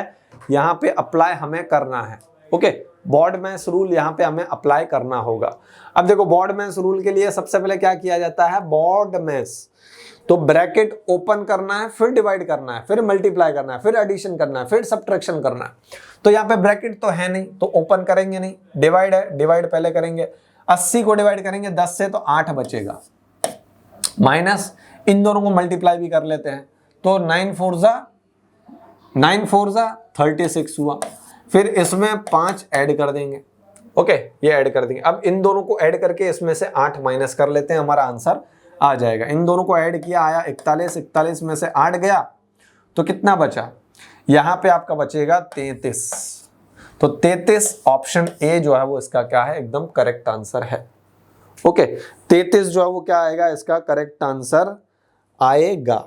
यहाँ पे अप्लाई हमें करना है। ओके, बॉर्ड मैस रूल यहाँ पे हमें अप्लाई करना होगा। अब देखो बॉर्ड मैस रूल के लिए सबसे पहले क्या किया जाता है, बॉर्ड मैस, तो ब्रैकेट ओपन करना है, फिर डिवाइड करना है, फिर मल्टीप्लाई करना है, फिर एडिशन करना है, फिर सब्ट्रैक्शन करना है। तो यहाँ पे ब्रैकेट तो है नहीं, तो ओपन करेंगे नहीं, डिवाइड है, डिवाइड पहले करेंगे, 80 को डिवाइड करेंगे 10 से तो 8 बचेगा, माइनस इन दोनों को मल्टीप्लाई भी कर लेते हैं, तो 9 4 जा 36 हुआ। फिर इसमें 5 ऐड कर देंगे, ओके, ये ऐड कर देंगे। अब इन दोनों को ऐड करके इसमें से 8 माइनस कर लेते हैं, हमारा आंसर आ जाएगा। इन दोनों को ऐड किया, आया 41, 41 में से 8 गया तो कितना बचा, यहां पे आपका बचेगा 33। तो 33 ऑप्शन ए जो है वो इसका क्या है, एकदम करेक्ट आंसर है। ओके, 33 जो है वो क्या आएगा, इसका करेक्ट आंसर आएगा।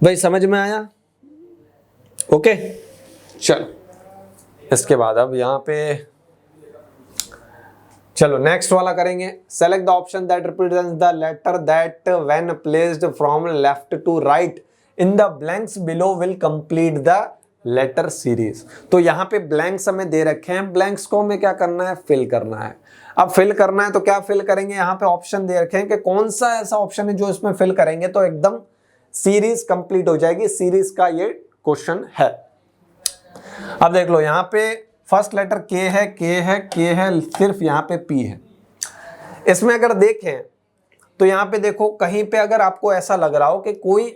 भाई समझ में आया? ओके चलो, इसके बाद अब यहां पे चलो नेक्स्ट वाला करेंगे। Select the option that represents the letter that when placed from left to right in the blanks below will complete the letter series. तो यहाँ पे ब्लैंक्स हमें दे रखे हैं, ब्लैंक्स को हमें क्या करना है, फिल करना है। अब फिल करना है तो क्या फिल करेंगे, यहाँ पे ऑप्शन दे रखे हैं कि कौन सा ऐसा ऑप्शन है जो इसमें फिल करेंगे तो एकदम सीरीज कंप्लीट हो जाएगी। सीरीज का ये क्वेश्चन है। अब देख लो यहाँ पे फर्स्ट लेटर के है, के है, सिर्फ यहाँ पे पी है। इसमें अगर देखें तो यहाँ पे देखो कहीं पे अगर आपको ऐसा लग रहा हो कि कोई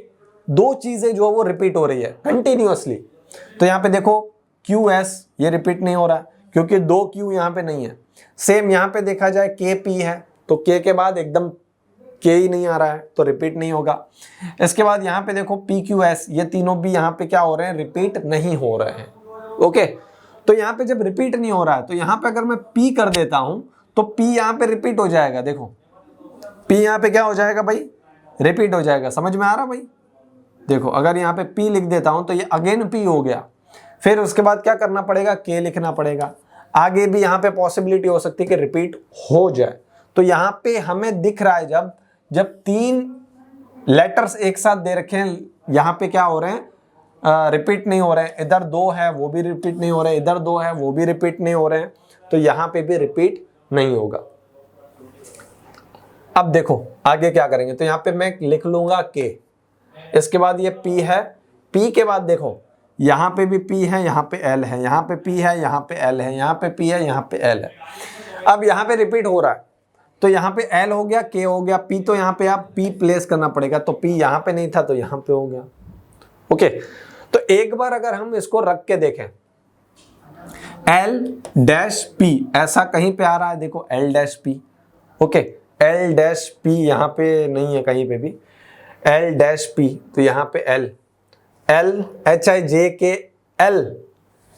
दो चीजें जो वो रिपीट हो रही है कंटिन्यूअसली, तो यहाँ पे देखो क्यू एस ये रिपीट नहीं हो रहा है क्योंकि दो क्यू यहाँ पे नहीं है। सेम यहाँ पे देखा जाए के पी है तो के के बाद एकदम के ही नहीं आ रहा है तो रिपीट नहीं होगा। इसके बाद यहाँ पे देखो पी क्यू एस, ये तीनों भी यहाँ पे क्या हो रहे हैं, रिपीट नहीं हो रहे हैं। ओके, तो यहाँ पे जब रिपीट नहीं हो रहा है तो यहाँ पे अगर मैं पी कर देता हूं तो पी यहाँ पे रिपीट हो जाएगा। देखो पी यहाँ पे क्या हो जाएगा भाई, रिपीट हो जाएगा। समझ में आ रहा भाई? देखो अगर यहाँ पे पी लिख देता हूं तो ये अगेन पी हो गया। फिर उसके बाद क्या करना पड़ेगा, के लिखना पड़ेगा। आगे भी यहाँ पे पॉसिबिलिटी हो सकती है कि रिपीट हो जाए। तो यहाँ पे हमें दिख रहा है जब तीन लेटर्स एक साथ दे रखे हैं, यहाँ पे क्या हो रहे हैं, रिपीट नहीं हो रहे हैं। इधर दो है वो भी रिपीट नहीं हो रहे हैं, इधर दो है वो भी रिपीट नहीं हो रहे हैं, तो यहाँ पे भी रिपीट नहीं होगा। अब देखो आगे क्या करेंगे, तो यहाँ पे मैं लिख लूंगा के, इसके बाद ये पी है, पी के बाद देखो यहाँ पे भी पी है, यहाँ पे एल है, यहाँ पे पी है, यहाँ पे एल है, यहाँ पे पी है, यहाँ पे एल है। अब यहाँ पे रिपीट हो रहा है तो यहाँ पे एल हो गया, के हो गया, पी तो यहाँ पे आप पी प्लेस करना पड़ेगा, तो पी यहाँ पे नहीं था तो यहाँ पे हो गया। ओके, तो एक बार अगर हम इसको रख के देखें, एल डैश पी ऐसा कहीं पे आ रहा है, देखो L dash P, okay, L dash P यहाँ पे नहीं है कहीं पे भी, एल डैश पी, तो यहाँ पे L, L H I J K L,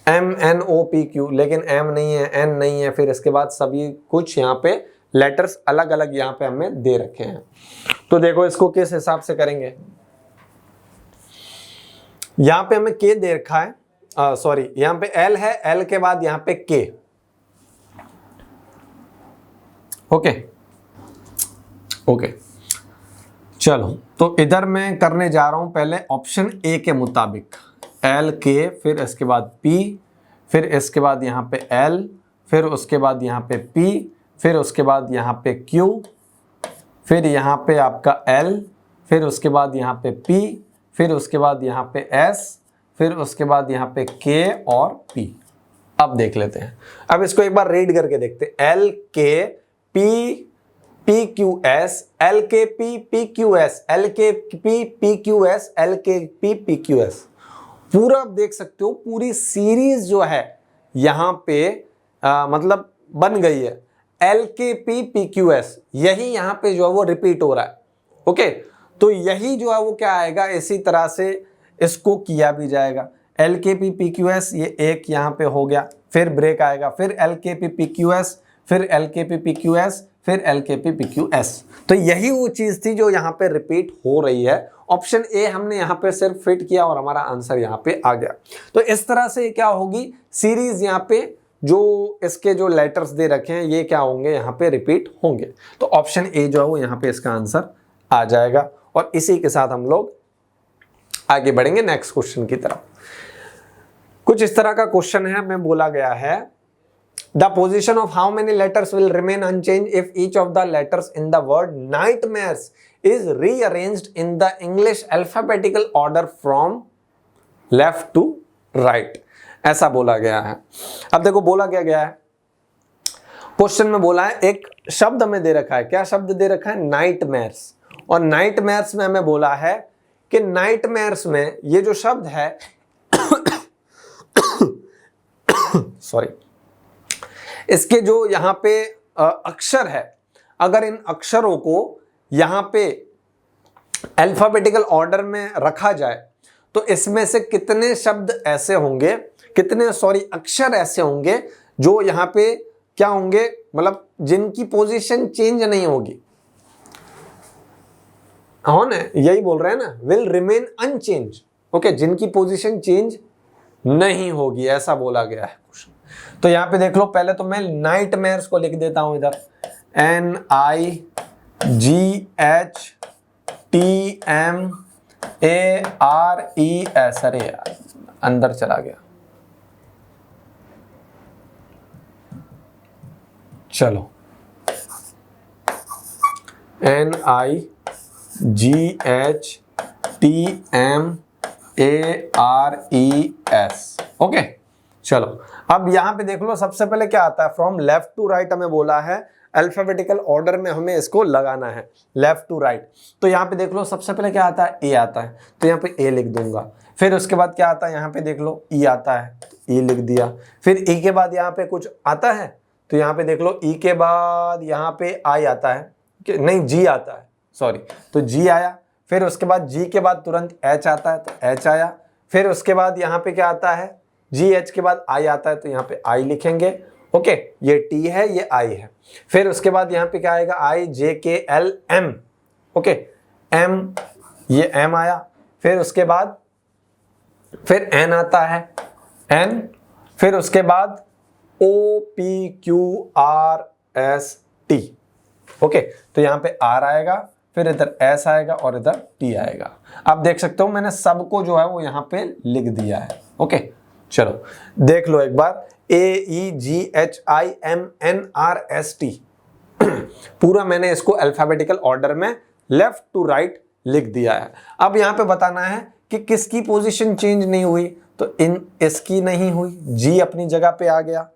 M N O P Q, लेकिन एम नहीं है, एन नहीं है। फिर इसके बाद सभी कुछ यहाँ पे लेटर्स अलग अलग यहाँ पे हमें दे रखे हैं। तो देखो इसको किस हिसाब से करेंगे, यहाँ पे हमें के दे रखा है, सॉरी यहाँ पे एल है, एल के बाद यहाँ पे के। ओके ओके चलो, तो इधर मैं करने जा रहा हूं पहले ऑप्शन ए के मुताबिक, एल के, फिर इसके बाद पी, फिर इसके बाद यहाँ पे एल, फिर उसके बाद यहाँ पे पी, फिर उसके बाद यहाँ पे क्यू, फिर यहाँ पे आपका एल, फिर उसके बाद यहाँ पे पी, फिर उसके बाद यहाँ पे एस, फिर उसके बाद यहाँ पे के और पी। अब देख लेते हैं, अब इसको एक बार रीड करके देखते हैं। L K P P Q S, L K P P Q S, L K P P Q S, L K P P Q S. पूरा आप देख सकते हो पूरी सीरीज जो है यहाँ पे मतलब बन गई है। LKPPQS, यही यहां पे जो है वो रिपीट हो रहा है। ओके, तो यही जो है वो क्या आएगा, इसी तरह से इसको किया भी जाएगा। LKPPQS, ये एक यहां पे हो गया, फिर ब्रेक आएगा, फिर LKPPQS, फिर LKPPQS, फिर LKPPQS। तो यही वो चीज थी जो यहाँ पे रिपीट हो रही है। ऑप्शन ए हमने यहाँ पे सिर्फ फिट किया और हमारा आंसर यहाँ पे आ गया। तो इस तरह से क्या होगी सीरीज, यहाँ पे जो इसके जो लेटर्स दे रखे हैं ये क्या होंगे, यहाँ पे रिपीट होंगे। तो ऑप्शन ए जो है वो यहाँ पे इसका आंसर आ जाएगा। और इसी के साथ हम लोग आगे बढ़ेंगे नेक्स्ट क्वेश्चन की तरफ। कुछ इस तरह का क्वेश्चन है, हमें बोला गया है the position of how many letters will remain unchanged if each of the letters in the word nightmares is rearranged in the English alphabetical order from left to right। ऐसा बोला गया है। अब देखो बोला क्या गया है, क्वेश्चन में बोला है, एक शब्द हमें दे रखा है। क्या शब्द दे रखा है? नाइटमेयर्स। और नाइटमेयर्स में हमें बोला है कि नाइटमेयर्स में ये जो शब्द है सॉरी, इसके जो यहाँ पे अक्षर है, अगर इन अक्षरों को यहाँ पे अल्फाबेटिकल ऑर्डर में रखा जाए तो इसमें से कितने शब्द ऐसे होंगे, अक्षर ऐसे होंगे जो यहाँ पे क्या होंगे, मतलब जिनकी पोजीशन चेंज नहीं होगी। हो ना, यही बोल रहे हैं ना, विल रिमेन अनचेंज। ओके, जिनकी पोजीशन चेंज नहीं होगी, ऐसा बोला गया है क्वेश्चन। तो यहाँ पे देख लो, पहले तो मैं नाइटमेयर्स को लिख देता हूं इधर, NIGHTMARES। अरे यार अंदर चला गया, चलो NIGHTMARES। ओके, चलो अब यहां पे देख लो, सबसे पहले क्या आता है, फ्रॉम लेफ्ट टू राइट हमें बोला है, अल्फाबेटिकल ऑर्डर में हमें इसको लगाना है लेफ्ट टू राइट। तो यहाँ पे देख लो, सबसे पहले क्या आता है, ए आता है, तो यहाँ पे ए लिख दूंगा। फिर उसके बाद क्या आता है, यहाँ पे देख लो ई आता है, ई लिख दिया। फिर ई के बाद यहाँ पे कुछ आता है, तो यहाँ पे देख लो ई के बाद यहाँ पे आई आता है, नहीं जी आता है, सॉरी, तो जी आया। फिर उसके बाद जी के बाद तुरंत एच आता है, तो एच आया। फिर उसके बाद यहाँ पे क्या आता है, जी एच के बाद आई आता है, तो यहाँ पे आई लिखेंगे। ओके, ये टी है, ये आई है। फिर उसके बाद यहाँ पे क्या आएगा, आई J K L M. Okay, M, ये एम आया। फिर उसके बाद फिर एन आता है, एन। फिर उसके बाद O P Q R S T. Okay, तो यहाँ पे आर आएगा, फिर इधर एस आएगा और इधर टी आएगा। आप देख सकते हो मैंने सबको जो है वो यहाँ पे लिख दिया है। ओके, चलो देख लो एक बार, AEGHIMNRST पूरा मैंने इसको अल्फाबेटिकल ऑर्डर में लेफ्ट टू राइट लिख दिया है। अब यहाँ पे बताना है कि किसकी पोजीशन चेंज नहीं हुई, तो इसकी नहीं हुई, जी अपनी जगह पे आ गया,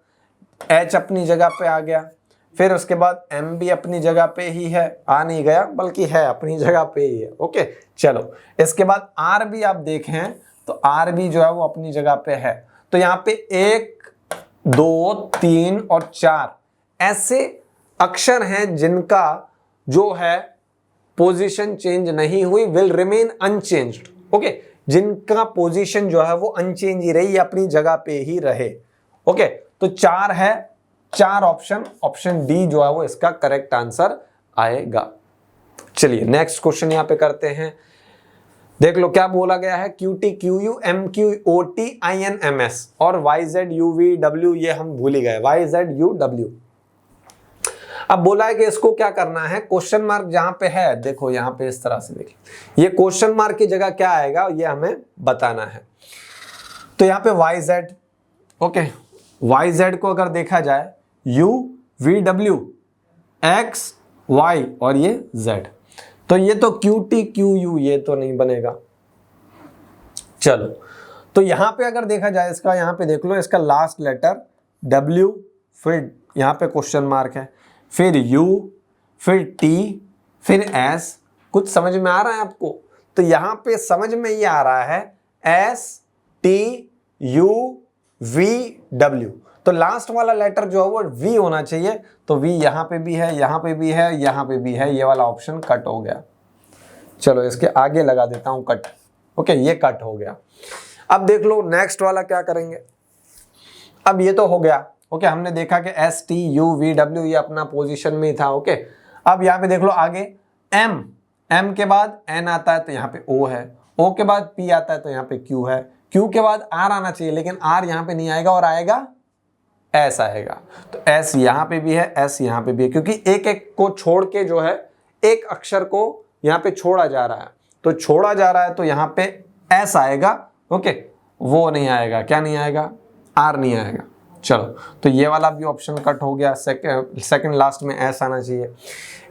एच अपनी जगह पे आ गया। फिर उसके बाद एम भी अपनी जगह पे ही है, आ नहीं गया बल्कि है अपनी जगह पे ही है। ओके, चलो इसके बाद आर भी आप देखें तो आर भी जो है वो अपनी जगह पे है। तो यहाँ पे 1 2 3 और 4 ऐसे अक्षर हैं जिनका जो है पोजीशन चेंज नहीं हुई, विल रिमेन अनचेंज्ड। ओके, जिनका पोजीशन जो है वो अनचेंज ही रही, अपनी जगह पे ही रहे। ओके, तो 4 है, 4 ऑप्शन, ऑप्शन डी जो है वो इसका करेक्ट आंसर आएगा। चलिए नेक्स्ट क्वेश्चन यहां पे करते हैं। देख लो क्या बोला गया है, QTQUMQOTINMS और YZUVW, ये हम भूल ही गए, YZUW। अब बोला है कि इसको क्या करना है, क्वेश्चन मार्क जहां पे है, देखो यहां पे इस तरह से देखिए, ये क्वेश्चन मार्क की जगह क्या आएगा ये हमें बताना है। तो यहाँ पे YZ, ओके, YZ को अगर देखा जाए UVW X Y और ये Z, तो ये तो QTQU ये तो नहीं बनेगा। चलो, तो यहां पे अगर देखा जाए इसका, यहां पे देख लो इसका लास्ट लेटर W, फिर यहां पे क्वेश्चन मार्क है, फिर U, फिर T, फिर S। कुछ समझ में आ रहा है आपको? तो यहां पे समझ में ये आ रहा है STUVW। तो लास्ट वाला लेटर जो है वो वी होना चाहिए, तो वी यहाँ पे भी है, यहाँ पे भी है, यहाँ पे भी है, ये वाला ऑप्शन कट हो गया। चलो इसके आगे लगा देता हूं कट। ओके, ये कट हो गया। अब देख लो नेक्स्ट वाला क्या करेंगे। अब ये तो हो गया। ओके, हमने देखा कि S T you V W ये अपना पोजीशन में ही था। ओके, अब यहाँ पे देख लो आगे एम, एम के बाद एन आता है तो यहाँ पे ओ है, ओ के बाद पी आता है तो यहाँ पे क्यू है, क्यू के बाद आर आना चाहिए, लेकिन आर यहाँ पे नहीं आएगा और आएगा एस आएगा। तो एस यहाँ पे भी है, एस यहाँ पे भी है, क्योंकि एक एक को छोड़ के जो है एक अक्षर को यहाँ पे छोड़ा जा रहा है, तो छोड़ा जा रहा है तो यहाँ पे एस आएगा। ओके, वो नहीं आएगा, क्या नहीं आएगा, आर नहीं आएगा। चलो, तो ये वाला भी ऑप्शन कट हो गया। सेकंड लास्ट में एस आना चाहिए।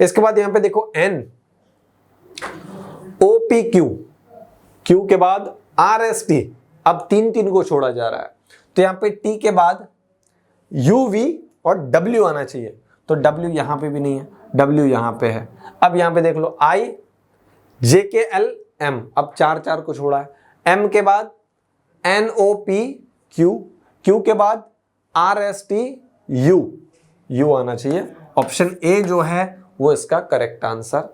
इसके बाद यहाँ पे देखो N O P Q, Q के बाद आर एस टी, अब तीन तीन को छोड़ा जा रहा है, तो यहाँ पे टी के बाद यू वी और डब्ल्यू आना चाहिए, तो डब्ल्यू यहाँ पे भी नहीं है, डब्ल्यू यहाँ पे है। अब यहाँ पे देख लो आई जे के एल एम, अब चार चार को छोड़ा है, एम के बाद N O P Q, Q के बाद R S T U, U आना चाहिए। ऑप्शन ए जो है वो इसका करेक्ट आंसर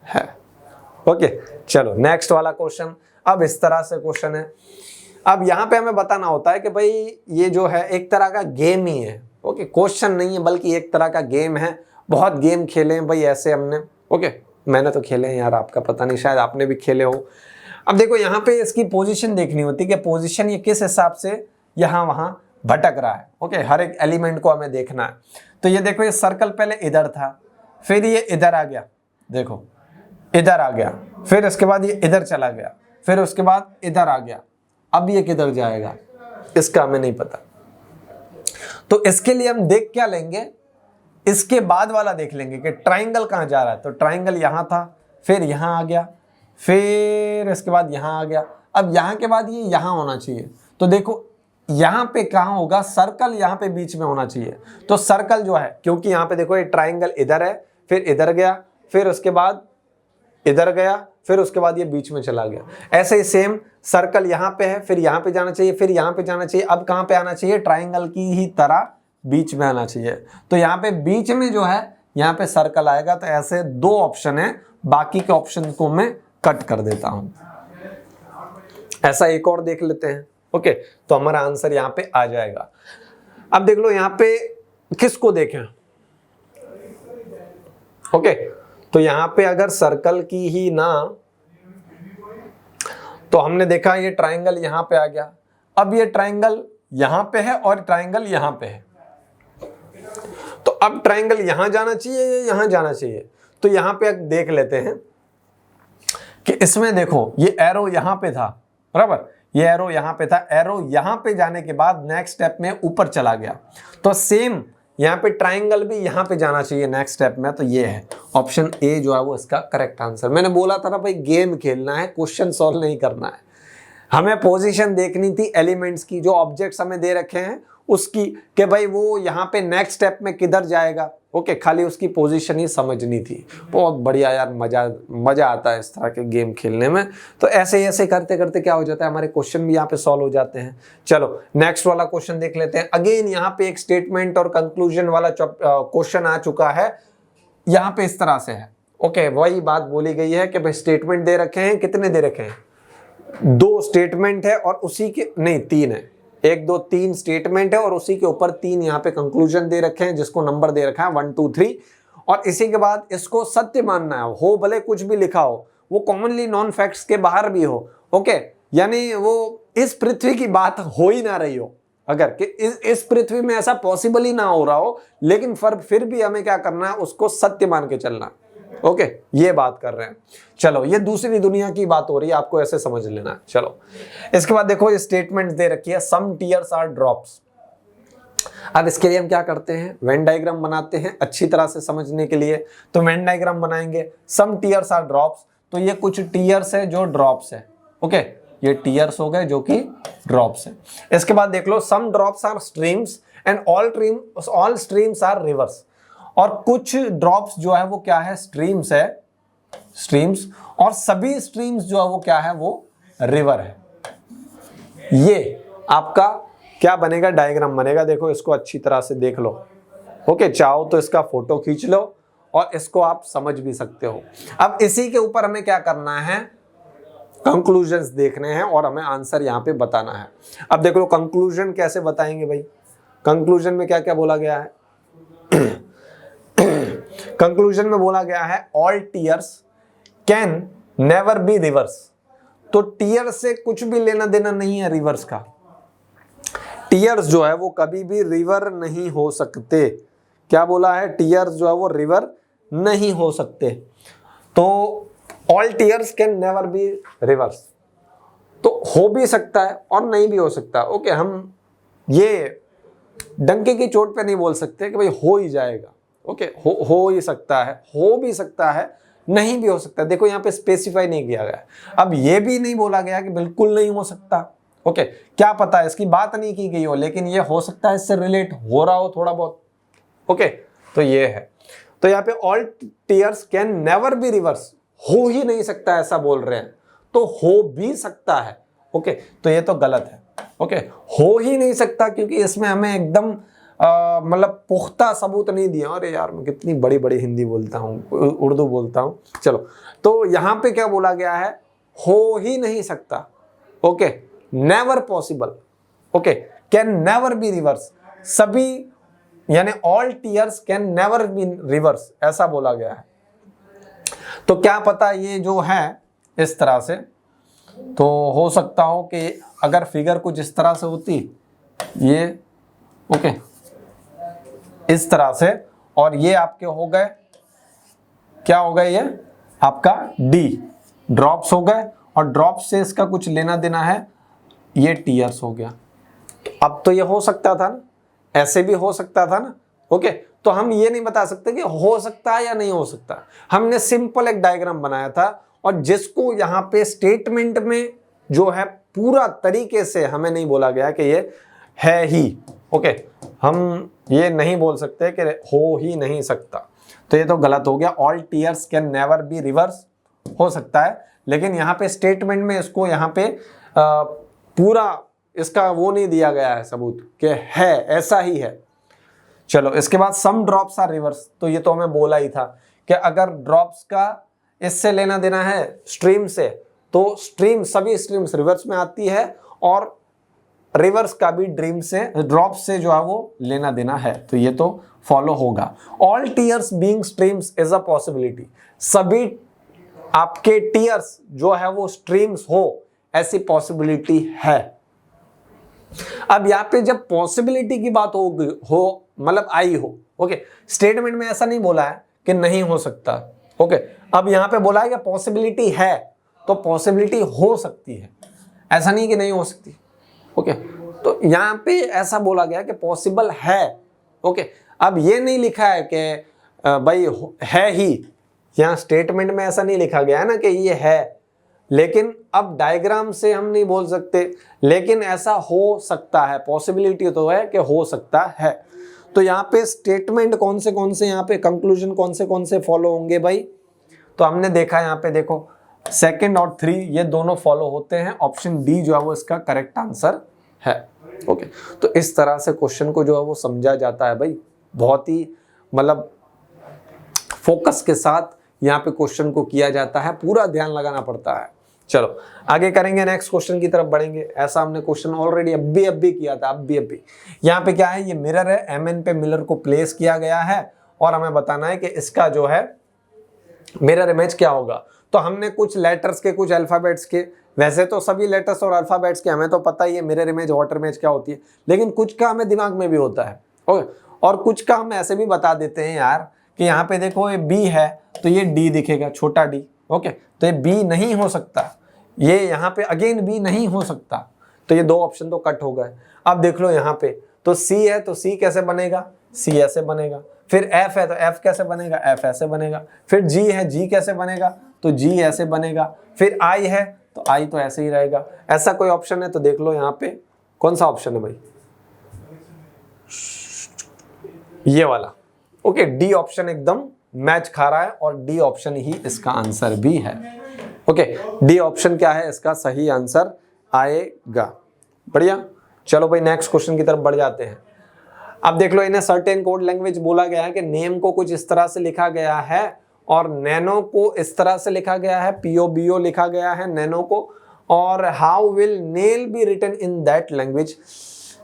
है। ओके, चलो नेक्स्ट वाला क्वेश्चन। अब इस तरह से क्वेश्चन है। अब यहाँ पे हमें बताना होता है कि भाई ये जो है एक तरह का गेम ही है। ओके, क्वेश्चन नहीं है बल्कि एक तरह का गेम है। बहुत गेम खेले हैं भाई ऐसे हमने। ओके, मैंने तो खेले हैं यार, आपका पता नहीं, शायद आपने भी खेले हो। अब देखो यहाँ पे इसकी पोजीशन देखनी होती है कि पोजीशन ये किस हिसाब से यहाँ वहाँ भटक रहा है। ओके, हर एक एलिमेंट को हमें देखना है। तो ये देखो, ये सर्कल पहले इधर था, फिर ये इधर आ गया, देखो इधर आ गया, फिर उसके बाद ये इधर चला गया, फिर उसके बाद इधर आ गया। अब ये किधर जाएगा इसका हमें नहीं पता, तो इसके लिए हम देख क्या लेंगे, इसके बाद वाला देख लेंगे कि ट्राइंगल कहाँ जा रहा है। तो ट्राइंगल यहाँ था, फिर यहाँ आ गया, फिर इसके बाद यहाँ आ गया। अब यहाँ के बाद ये यहाँ होना चाहिए, तो देखो यहाँ पे कहाँ होगा, सर्कल यहाँ पे बीच में होना चाहिए। तो सर्कल जो है, क्योंकि यहाँ पे देखो ये ट्राइंगल इधर है, फिर इधर गया, फिर उसके बाद इधर गया, फिर उसके बाद ये बीच में चला गया। ऐसे ही सेम सर्कल यहाँ पे है, फिर यहाँ पे जाना चाहिए, फिर यहाँ पे जाना चाहिए। अब कहाँ पे आना चाहिए, ट्राइंगल की ही तरह बीच में आना चाहिए। तो यहाँ पे बीच में जो है यहाँ पे सर्कल आएगा। तो ऐसे दो ऑप्शन है, बाकी के ऑप्शन को मैं कट कर देता हूं। ऐसा एक और देख लेते हैं। ओके, तो हमारा आंसर यहाँ पे आ जाएगा। अब देख लो यहाँ पे किसको देखें। ओके, तो यहाँ पे अगर सर्कल की ही ना, तो हमने देखा ये ट्राइंगल यहाँ पे आ गया। अब ये ट्राइंगल यहाँ पे है और ट्राइंगल यहाँ पे है, तो अब ट्राइंगल यहाँ जाना चाहिए या यहाँ जाना चाहिए। तो यहाँ पे देख लेते हैं कि इसमें देखो ये एरो यहाँ पे था, बराबर, ये एरो यहाँ पे था, एरो यहाँ पे जाने के बाद नेक्स्ट स्टेप में ऊपर चला गया। तो सेम यहाँ पे ट्राइंगल भी यहाँ पे जाना चाहिए नेक्स्ट स्टेप में। तो ये है ऑप्शन ए जो है वो इसका करेक्ट आंसर। मैंने बोला था ना भाई, गेम खेलना है, क्वेश्चन सॉल्व नहीं करना है। हमें पोजीशन देखनी थी एलिमेंट्स की, जो ऑब्जेक्ट्स हमें दे रखे हैं उसकी, कि भाई वो यहाँ पे नेक्स्ट स्टेप में किधर जाएगा। ओके, खाली उसकी पोजीशन ही समझनी थी। बहुत बढ़िया यार, मजा आता है इस तरह के गेम खेलने में। तो ऐसे ऐसे करते करते क्या हो जाता है, हमारे क्वेश्चन भी यहाँ पे सॉल्व हो जाते हैं। चलो नेक्स्ट वाला क्वेश्चन देख लेते हैं। अगेन यहाँ पे एक स्टेटमेंट और कंक्लूजन वाला क्वेश्चन आ चुका है। यहाँ पे इस तरह से है। ओके, वही बात बोली गई है कि भाई स्टेटमेंट दे रखे हैं, कितने दे रखे हैं, 2 स्टेटमेंट है और उसी के नहीं 3 है, 1 2 3 स्टेटमेंट है और उसी के ऊपर 3 यहाँ पे कंक्लूजन दे रखे हैं, जिसको नंबर दे रखा है 1 2 3। और इसी के बाद इसको सत्य मानना है, हो भले कुछ भी लिखा हो, वो कॉमनली नॉन फैक्ट्स के बाहर भी हो। ओके, यानी वो इस पृथ्वी की बात हो ही ना रही हो, अगर कि इस पृथ्वी में ऐसा पॉसिबल ही ना हो रहा हो, लेकिन फिर भी हमें क्या करना है, उसको सत्य मान के चलना। ओके, ये बात कर रहे हैं। चलो, ये दूसरी दुनिया की बात हो रही है, आपको ऐसे समझ लेना है। चलो इसके बाद देखो, ये स्टेटमेंट दे रखी है, सम टीयर्स आर ड्रॉप्स। अब इसके लिए हम क्या करते हैं, वेन डायग्राम बनाते हैं अच्छी तरह से समझने के लिए। तो वेन डायग्राम बनाएंगे, सम टीयर्स आर ड्रॉप्स, तो ये कुछ टीयर्स है जो ड्रॉप्स है। ओके, ये टीयर्स हो गए जो कि ड्रॉप्स है। इसके बाद देख लो, some drops are streams and all streams are rivers. और कुछ ड्रॉप्स जो है वो क्या है, स्ट्रीम्स है, स्ट्रीम्स, और सभी स्ट्रीम्स जो है वो क्या है, वो रिवर है। ये आपका क्या बनेगा, डायग्राम बनेगा। देखो इसको अच्छी तरह से देख लो। ओके, चाहो तो इसका फोटो खींच लो और इसको आप समझ भी सकते हो। अब इसी के ऊपर हमें क्या करना है, कंक्लूजन्स देखने हैं और हमें आंसर यहाँ पे बताना है। अब देख लो कंक्लूजन कैसे बताएंगे भाई। कंक्लूजन में क्या क्या बोला गया है कंक्लूजन में बोला गया है all tears can never be reverse. तो टीयर से कुछ भी लेना देना नहीं है रिवर्स का। टीयर्स जो है वो कभी भी रिवर नहीं हो सकते। क्या बोला है, टीयर्स जो है वो रिवर नहीं हो सकते। तो all tears can never be reverse, तो हो भी सकता है और नहीं भी हो सकता। ओके, हम ये डंके की चोट पे नहीं बोल सकते कि भाई हो ही जाएगा। ओके, हो ही सकता है, हो भी सकता है, नहीं भी हो सकता। देखो यहाँ पे स्पेसिफाई नहीं किया गया। अब ये भी नहीं बोला गया कि बिल्कुल नहीं हो सकता। ओके, क्या पता है, इसकी बात नहीं की गई हो, लेकिन ये हो सकता है इससे रिलेट हो रहा हो थोड़ा बहुत। ओके, तो ये है। तो यहाँ पे all tears can never be reverse, हो ही नहीं सकता ऐसा बोल रहे हैं, तो हो भी सकता है। ओके, तो ये तो गलत है। ओके, हो ही नहीं सकता क्योंकि इसमें हमें एकदम मतलब पुख्ता सबूत नहीं दिया। अरे यार मैं कितनी बड़ी बड़ी हिंदी बोलता हूँ, उर्दू बोलता हूँ। चलो, तो यहाँ पे क्या बोला गया है, हो ही नहीं सकता। Okay, never possible. Okay, can never be reverse, सभी यानी all tears can never be reverse, ऐसा बोला गया है। तो क्या पता ये जो है इस तरह से, तो हो सकता हो कि अगर फिगर कुछ इस तरह से होती, ये ओके इस तरह से, और ये आपके हो गए, क्या हो गए, ये आपका डी ड्रॉप्स हो गए, और ड्रॉप्स से इसका कुछ लेना देना है, ये टीयर्स हो गया। अब तो ये हो सकता था ना, ऐसे भी हो सकता था ना। ओके, तो हम ये नहीं बता सकते कि हो सकता है या नहीं हो सकता। हमने सिंपल एक डायग्राम बनाया था, और जिसको यहाँ पे स्टेटमेंट में जो है पूरा तरीके से हमें नहीं बोला गया कि ये है ही। ओके, हम ये नहीं बोल सकते कि हो ही नहीं सकता, तो ये तो गलत हो गया। All tears can never be reverse, हो सकता है, लेकिन यहाँ पे स्टेटमेंट में इसको यहाँ पे पूरा इसका वो नहीं दिया गया है सबूत कि है, ऐसा ही है। चलो, इसके बाद सम ड्रॉप्स आर रिवर्स, तो ये तो हमें बोला ही था कि अगर ड्रॉप्स का इससे लेना देना है स्ट्रीम से, तो स्ट्रीम, सभी स्ट्रीम्स रिवर्स में आती है, और रिवर्स का भी ड्रीम से, ड्रॉप से जो है वो लेना देना है, तो ये तो फॉलो होगा। All tears being streams is a possibility, सभी आपके टीयर्स जो है वो स्ट्रीम्स हो, ऐसी पॉसिबिलिटी है। अब यहाँ पे जब पॉसिबिलिटी की बात हो मतलब आई हो, ओके, स्टेटमेंट में ऐसा नहीं बोला है कि नहीं हो सकता। ओके, अब यहाँ पे बोला है कि पॉसिबिलिटी है, तो पॉसिबिलिटी हो सकती है, ऐसा नहीं कि नहीं हो सकती। ओके, तो यहाँ पे ऐसा बोला गया कि पॉसिबल है। ओके, अब ये नहीं लिखा है कि भाई है ही, यहाँ स्टेटमेंट में ऐसा नहीं लिखा गया है ना कि ये है, लेकिन अब डायग्राम से हम नहीं बोल सकते, लेकिन ऐसा हो सकता है, पॉसिबिलिटी तो है कि हो सकता है। तो यहाँ पे स्टेटमेंट कौन से यहाँ पे कंक्लूजन कौन से फॉलो होंगे भाई, तो हमने देखा यहाँ पे देखो 2 और 3 ये दोनों फॉलो होते हैं। ऑप्शन डी जो है वो इसका करेक्ट आंसर है। ओके, तो इस तरह से क्वेश्चन को जो है वो समझा जाता है भाई, बहुत ही मतलब फोकस के साथ यहाँ पे क्वेश्चन को किया जाता है, पूरा ध्यान लगाना पड़ता है। चलो आगे करेंगे, नेक्स्ट क्वेश्चन की तरफ बढ़ेंगे। ऐसा हमने क्वेश्चन ऑलरेडी अभी किया था, अभी यहाँ पे क्या है, ये मिरर है, एमएन पे मिरर को प्लेस किया गया है, और हमें बताना है कि इसका जो है मिरर इमेज क्या होगा। तो हमने कुछ लेटर्स के, कुछ अल्फाबेट्स के, वैसे तो सभी लेटर्स और अल्फाबेट्स के हमें तो पता ही है मिरर इमेज, वाटर इमेज क्या होती है, लेकिन कुछ का हमें दिमाग में भी होता है। ओके, और कुछ का हम ऐसे भी बता देते हैं यार कि यहाँ पे देखो ये बी है, तो ये डी दिखेगा, छोटा डी। ओके, तो ये बी नहीं हो सकता, ये यहाँ पे अगेन बी नहीं हो सकता, तो ये 2 ऑप्शन तो कट हो गए। अब देख लो यहाँ पे तो सी है, तो सी कैसे बनेगा, सी ऐसे बनेगा। फिर एफ है तो एफ कैसे बनेगा, एफ ऐसे बनेगा। फिर जी है, जी कैसे बनेगा, तो जी ऐसे बनेगा। फिर आई है तो आई तो ऐसे ही रहेगा। ऐसा कोई ऑप्शन है तो देख लो यहाँ पे कौन सा ऑप्शन है भाई, ये वाला। ओके, डी ऑप्शन एकदम मैच खा रहा है, और डी ऑप्शन ही इसका आंसर भी है। ओके, डी ऑप्शन क्या है, इसका सही आंसर आएगा। बढ़िया, चलो भाई नेक्स्ट क्वेश्चन की तरफ बढ़ जाते हैं। अब देख लो, इन्हें सर्टेन कोड लैंग्वेज बोला गया है कि नेम को कुछ इस तरह से लिखा गया है और नैनो को इस तरह से लिखा गया है, POBO लिखा गया है नैनो को, और how will nail be written in that language,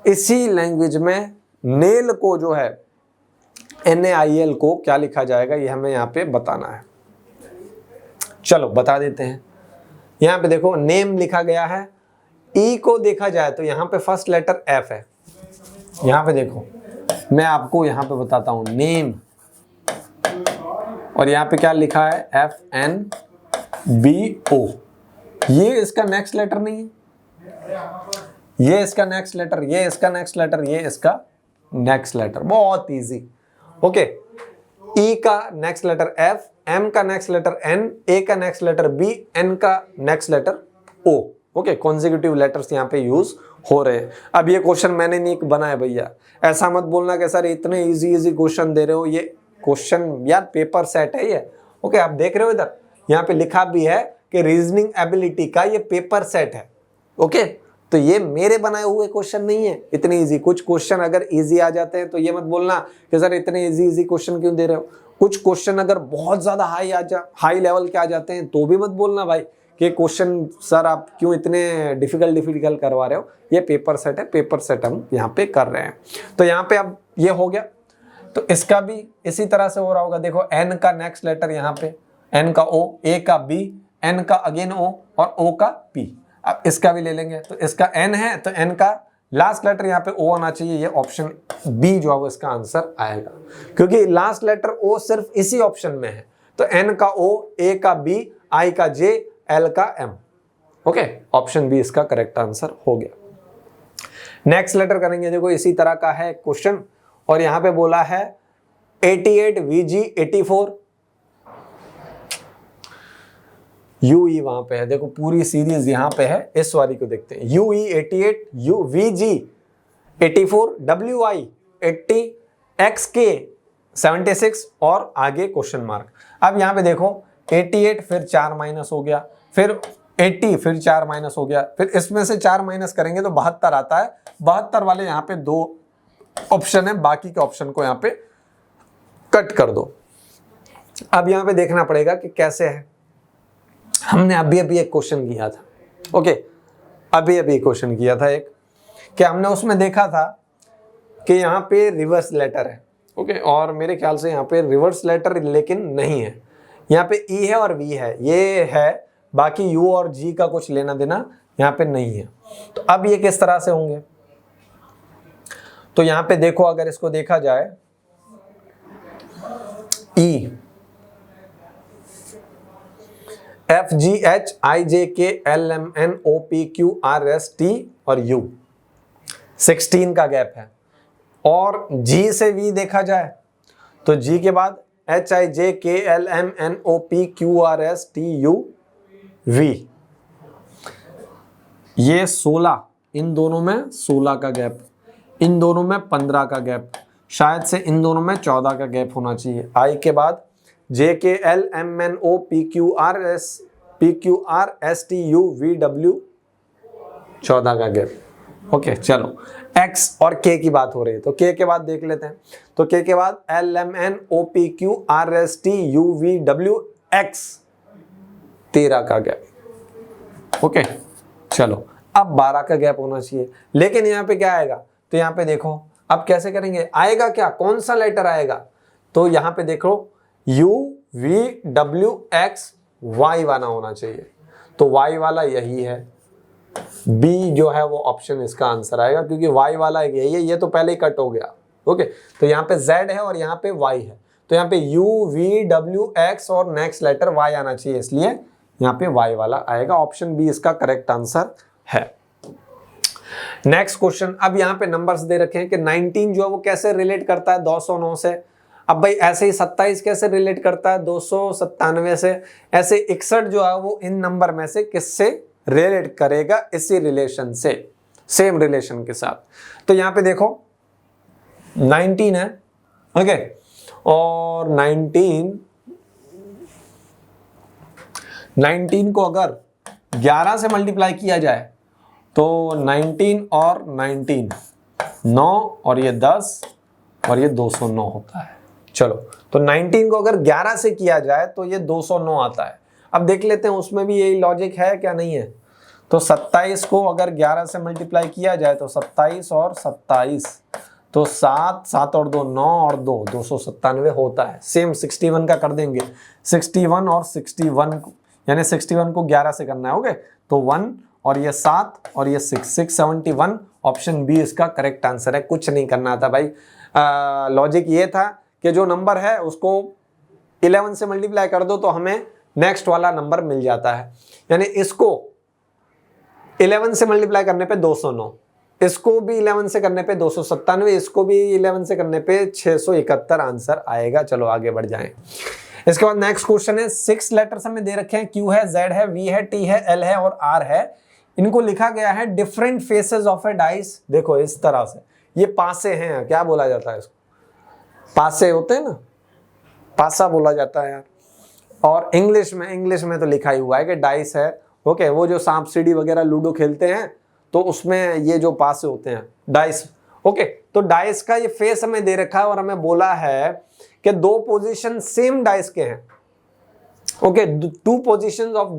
इसी लैंग्वेज में नेल को जो है NAIL को क्या लिखा जाएगा, ये हमें यहाँ पे बताना है। चलो बता देते हैं। यहाँ पे देखो नेम लिखा गया है, E को देखा जाए तो यहाँ पे फर्स्ट लेटर F है। यहाँ पे देखो मैं आपको यहाँ पे बताता हूँ नेम, और यहाँ पे क्या लिखा है FNBO, ये इसका नेक्स्ट लेटर नहीं है, ये इसका नेक्स्ट लेटर, ये इसका नेक्स्ट लेटर, ये इसका नेक्स्ट लेटर, बहुत इजी। ओके, E का नेक्स्ट लेटर F, M का नेक्स्ट लेटर N, A का नेक्स्ट लेटर B, N का next letter O। Okay, consecutive letters यहाँ पे यूज हो रहे हैं। अब ये क्वेश्चन मैंने नहीं बनाया भैया, ऐसा मत बोलना कि सर इतने इजी इजी क्वेश्चन दे रहे हो, ये क्वेश्चन यार पेपर सेट है ये। ओके, आप देख रहे हो इधर यहाँ पे लिखा भी है कि रीजनिंग एबिलिटी का ये पेपर सेट है। ओके, तो ये मेरे बनाए हुए क्वेश्चन नहीं है इतने इजी। कुछ क्वेश्चन अगर इजी आ जाते हैं तो ये मत बोलना कि सर इतने इजी इजी क्वेश्चन क्यों दे रहे हो। कुछ क्वेश्चन अगर बहुत ज्यादा हाई लेवल के आ जाते हैं तो भी मत बोलना भाई कि क्वेश्चन सर आप क्यों इतने डिफिकल्ट करवा रहे हो। ये पेपर सेट है, पेपर सेट हम यहाँ पे कर रहे हैं। तो यहाँ पे अब ये हो गया, तो इसका भी इसी तरह से हो रहा होगा। देखो N का नेक्स्ट लेटर यहाँ पे, N का O, A का B, N का अगेन O और O का P। अब इसका भी ले लेंगे, तो इसका N है तो N का लास्ट लेटर यहाँ पे O आना चाहिए, ये ऑप्शन B जो है वो इसका आंसर आएगा, क्योंकि लास्ट लेटर O सिर्फ इसी ऑप्शन में है। तो N का O, A का B, I का J, L का M। ओके, ऑप्शन B इसका करेक्ट आंसर हो गया। नेक्स्ट लेटर करेंगे, देखो इसी तरह का है क्वेश्चन, और यहाँ पे बोला है 88 VG 84 UE वहां पे है। देखो पूरी सीरीज यहाँ पे है, इस वाली को देखते हैं। UE 88, VG 84, WI 80, XK 76 और आगे क्वेश्चन मार्क। अब यहाँ पे देखो 88 फिर 4 माइनस हो गया, फिर 80 फिर 4 माइनस हो गया, फिर इसमें से 4 माइनस करेंगे तो 72 आता है। 72 वाले यहाँ पे 2 ऑप्शन है, बाकी के ऑप्शन को यहाँ पे कट कर दो। अब यहाँ पे देखना पड़ेगा कि कैसे है। हमने अभी एक क्वेश्चन किया था। ओके, अभी क्वेश्चन किया था एक, कि हमने उसमें देखा था कि यहाँ पे रिवर्स लेटर है। ओके, और मेरे ख्याल से यहाँ पे रिवर्स लेटर लेकिन नहीं है, यहाँ पे E है और V है, ये है, बाकी U और G का कुछ लेना देना यहाँ पे नहीं है। तो अब ये किस तरह से होंगे, तो यहाँ पे देखो अगर इसको देखा जाए E, F G H I J K L M N O P Q R S T और U 16 का गैप है, और G से V देखा जाए तो G के बाद H I J K L M N O P Q R S T U V, ये 16, इन दोनों में 16 का गैप, इन दोनों में 15 का गैप, शायद से इन दोनों में 14 का गैप होना चाहिए। I के बाद JKL MNO PQR STU VW 14 का गैप। ओके, चलो X और K की बात हो रही है तो K के बाद देख लेते हैं। तो K के बाद LMNO PQR STU VW X 13 का गैप। ओके, चलो अब 12 का गैप होना चाहिए, लेकिन यहाँ पे क्या आएगा, तो यहाँ पे देखो अब कैसे करेंगे, आएगा क्या, कौन सा लेटर आएगा, तो यहाँ पे देखो U V W X Y वाला होना चाहिए, तो Y वाला यही है, B जो है वो ऑप्शन इसका आंसर आएगा, क्योंकि Y वाला यही है, ये तो पहले ही कट हो गया। ओके, तो यहाँ पे Z है और यहाँ पे Y है, तो यहाँ पे U V W X और नेक्स्ट लेटर Y आना चाहिए, इसलिए यहाँ पे Y वाला आएगा। ऑप्शन B इसका करेक्ट आंसर है। नेक्स्ट क्वेश्चन, अब यहाँ पे नंबर्स दे रखे हैं कि 19 जो है वो कैसे रिलेट करता है 209 से। अब भाई ऐसे ही 27 कैसे रिलेट करता है 297 से, ऐसे 61 जो है वो इन नंबर में से किससे रिलेट करेगा, इसी रिलेशन से, सेम रिलेशन के साथ। तो यहाँ पे देखो 19 है, ओके, और 19 को अगर 11 से मल्टीप्लाई किया जाए तो 19 और 19 9 और ये 10 और ये 209 होता है। चलो तो 19 को अगर 11 से किया जाए तो ये 209 आता है। अब देख लेते हैं उसमें भी यही लॉजिक है क्या नहीं है। तो 27 को अगर 11 से मल्टीप्लाई किया जाए तो 27 और 27 तो 7 7 और 2 9 और 2 297 होता है। सेम 61 का कर देंगे, 61 और 61 यानी 61 को 11 से करना है। ओके तो 1 और ये 7 और ये 671 ऑप्शन बी इसका करेक्ट आंसर है। कुछ नहीं करना था भाई, लॉजिक ये था कि जो नंबर है उसको 11 से मल्टीप्लाई कर दो तो हमें नेक्स्ट वाला नंबर मिल जाता है। यानी इसको 11 से मल्टीप्लाई करने पे 209, इसको भी 11 से करने पे 297, इसको भी 11 से करने पे 671 आंसर आएगा। चलो आगे बढ़ जाएं। इसके बाद नेक्स्ट क्वेश्चन है 6 लेटर्स हमें दे रखे हैं, Q है, Z है, V है, T है, L है और R है। इनको लिखा गया है different phases of A dice. देखो इस तरह से, ये पासे हैं, क्या बोला जाता है इसको, पासे होते हैं ना, पासा बोला जाता है यार। और इंग्लिश में तो लिखा ही हुआ है कि डाइस है। ओके वो जो सांप सीढ़ी वगैरह लूडो खेलते हैं तो उसमें ये जो पासे होते हैं डाइस। ओके तो डाइस का ये फेस हमें दे रखा है और हमें बोला है कि 2 पोजीशन सेम डाइस के हैं। Okay 2 positions of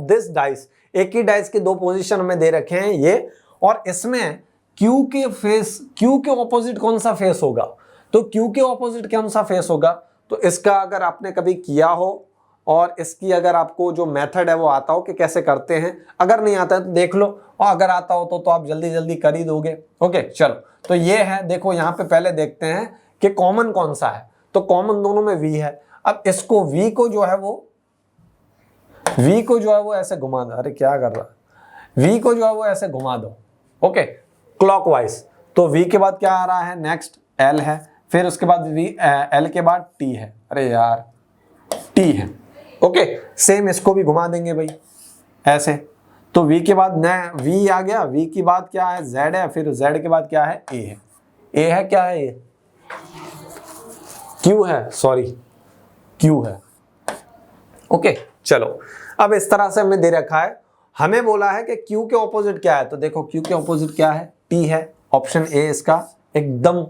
this dice, एक ही डाइस के 2 पोजीशन हमें दे रखे हैं ये। और इसमें Q के ऑपोजिट कौन सा फेस होगा, तो Q के ऑपोजिट कौन सा फेस होगा, तो इसका अगर आपने कभी किया हो और इसकी अगर आपको जो मेथड है वो आता हो कि कैसे करते हैं, अगर नहीं आता है तो देख लो, और अगर आता हो तो आप जल्दी जल्दी कर ही दोगे। ओके चलो तो ये है, देखो यहाँ पे पहले देखते हैं कि कॉमन कौन सा है। तो कॉमन दोनों में V है। अब इसको V को जो है वो ऐसे घुमा दो। अरे क्या कर रहा है, V को जो है वो ऐसे घुमा दो। Okay clockwise. तो V के बाद क्या आ रहा है, नेक्स्ट L है, फिर उसके बाद L के बाद T है। अरे यार T है। ओके सेम इसको भी घुमा देंगे भाई ऐसे। तो V के बाद V आ गया, V के बाद क्या है, Z है, फिर Z के बाद क्या है, A है। A है, क्या है ये, Q है, सॉरी Q है। ओके चलो अब इस तरह से हमें दे रखा है, हमें बोला है कि Q के ऑपोजिट क्या है। तो देखो Q के ऑपोजिट क्या है, T है। ऑप्शन ए इसका एकदम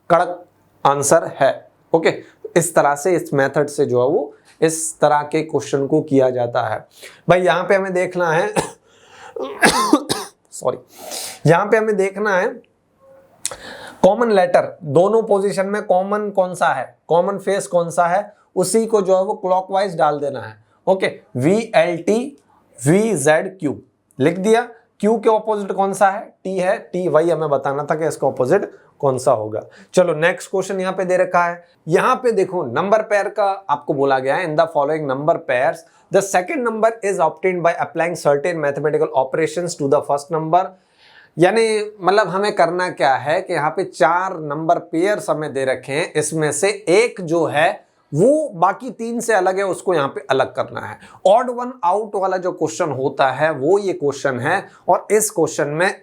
कड़क आंसर है। ओके इस तरह से, इस मेथड से जो है वो इस तरह के क्वेश्चन को किया जाता है। भाई यहाँ पे हमें देखना है सॉरी, यहाँ पे हमें देखना है कॉमन लेटर, दोनों पोजीशन में कॉमन कौन सा है, कॉमन फेस कौन सा है, उसी को जो है वो क्लॉकवाइज डाल देना है। ओके VLT VZQ लिख दिया। Q के ऑपोजिट कौन सा है, T है, T वही हमें बताना था कि इसका ऑपोजिट कौन सा होगा। चलो नेक्स्ट क्वेश्चन यहाँ पे दे रखा है। यहाँ पे देखो नंबर पेयर का आपको बोला गया है, in the following number pairs the second number is obtained by applying certain mathematical operations to the first number. यानी मतलब हमें करना क्या है कि यहाँ पे 4 नंबर पेयर्स हमें दे रखे हैं, इसमें से एक जो है वो बाकी 3 से अलग है, उसको यहाँ पे अलग करना है। ऑड वन आउट वाला जो क्वेश्चन होता है वो ये क्वेश्चन है, और इस क्वेश्चन में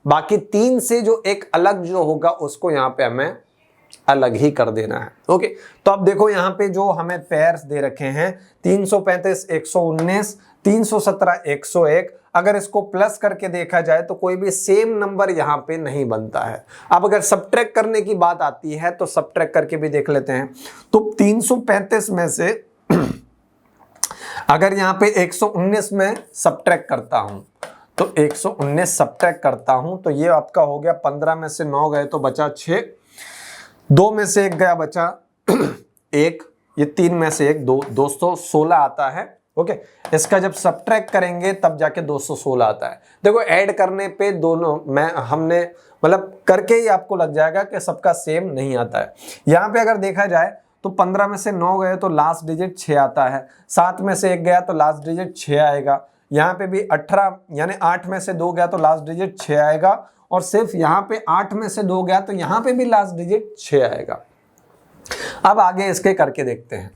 बाकी 3 से जो एक अलग जो होगा उसको यहाँ पे हमें अलग ही कर देना है। ओके तो अब देखो यहाँ पे जो हमें पेयर्स दे रखे हैं 335 119 317 101, अगर इसको प्लस करके देखा जाए तो कोई भी सेम नंबर यहाँ पे नहीं बनता है। अब अगर सब्ट्रैक्ट करने की बात आती है तो सब्ट्रैक्ट करके भी देख लेते हैं। तो 335 में से अगर यहाँ पे 119 में सब्ट्रैक्ट करता हूं तो 119 सब्ट्रैक्ट करता हूं तो ये आपका हो गया 15 में से 9 गए तो बचा 6, 2 में से 1 गया बचा 1, ये 3 में से 1 2, 216 आता है। ओके इसका जब सब्ट्रैक्ट करेंगे तब जाके 216 आता है। देखो ऐड करने पे दोनों में हमने मतलब करके ही आपको लग जाएगा कि सबका सेम नहीं आता है। यहाँ पे अगर देखा जाए तो 15 में से 9 गए तो लास्ट डिजिट 6 आता है, 7 में से 1 गया तो लास्ट डिजिट 6 आएगा, यहाँ पे भी 18 यानी 8 में से 2 गया तो लास्ट डिजिट 6 आएगा, और सिर्फ यहाँ पे 8 में से 2 गया तो यहाँ पे भी लास्ट डिजिट 6 आएगा। अब आगे इसके करके देखते हैं।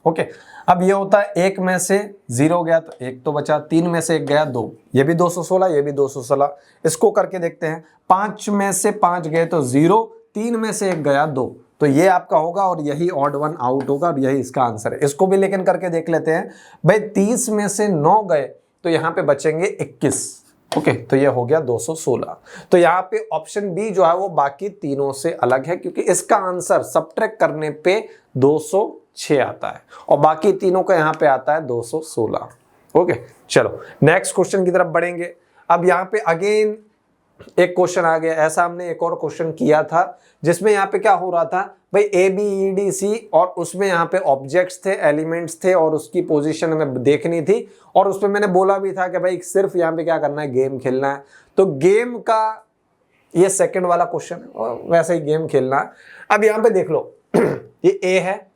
ओके अब ये होता है 1 में से 0 गया तो 1 तो बचा, 3 में से 1 गया 2, ये भी 216, ये भी 216। इसको करके देखते हैं, 5 में से 5 गए तो 0, 3 में से 1 गया 2, तो ये आपका होगा और यही ऑड वन आउट होगा और यही इसका आंसर है। इसको भी लेकिन करके देख लेते हैं। भाई 30 में से 9 गए तो यहाँ पे बचेंगे 21, ओके, तो ये हो गया 216। तो यहाँ पे ऑप्शन बी जो है वो बाकी तीनों से अलग है, क्योंकि इसका आंसर सब्ट्रैक्ट करने पे 206 आता है और बाकी तीनों का यहाँ पे आता है 216। ओके, चलो नेक्स्ट क्वेश्चन की तरफ बढ़ेंगे। अब यहाँ पे अगेन एक क्वेश्चन आ गया। ऐसा हमने एक और क्वेश्चन किया था जिसमें यहाँ पे क्या हो रहा था भाई, A B E D C, और उसमें यहाँ पे ऑब्जेक्ट्स थे, एलिमेंट्स थे और उसकी पोजीशन हमें देखनी थी, और उसमें मैंने बोला भी था कि भाई सिर्फ यहाँ पे क्या करना है, गेम खेलना है। तो गेम का ये सेकंड वाला क्वेश्चन है और वैसे ही गेम खेलना है। अब यहाँ पे देख लो ये ए है,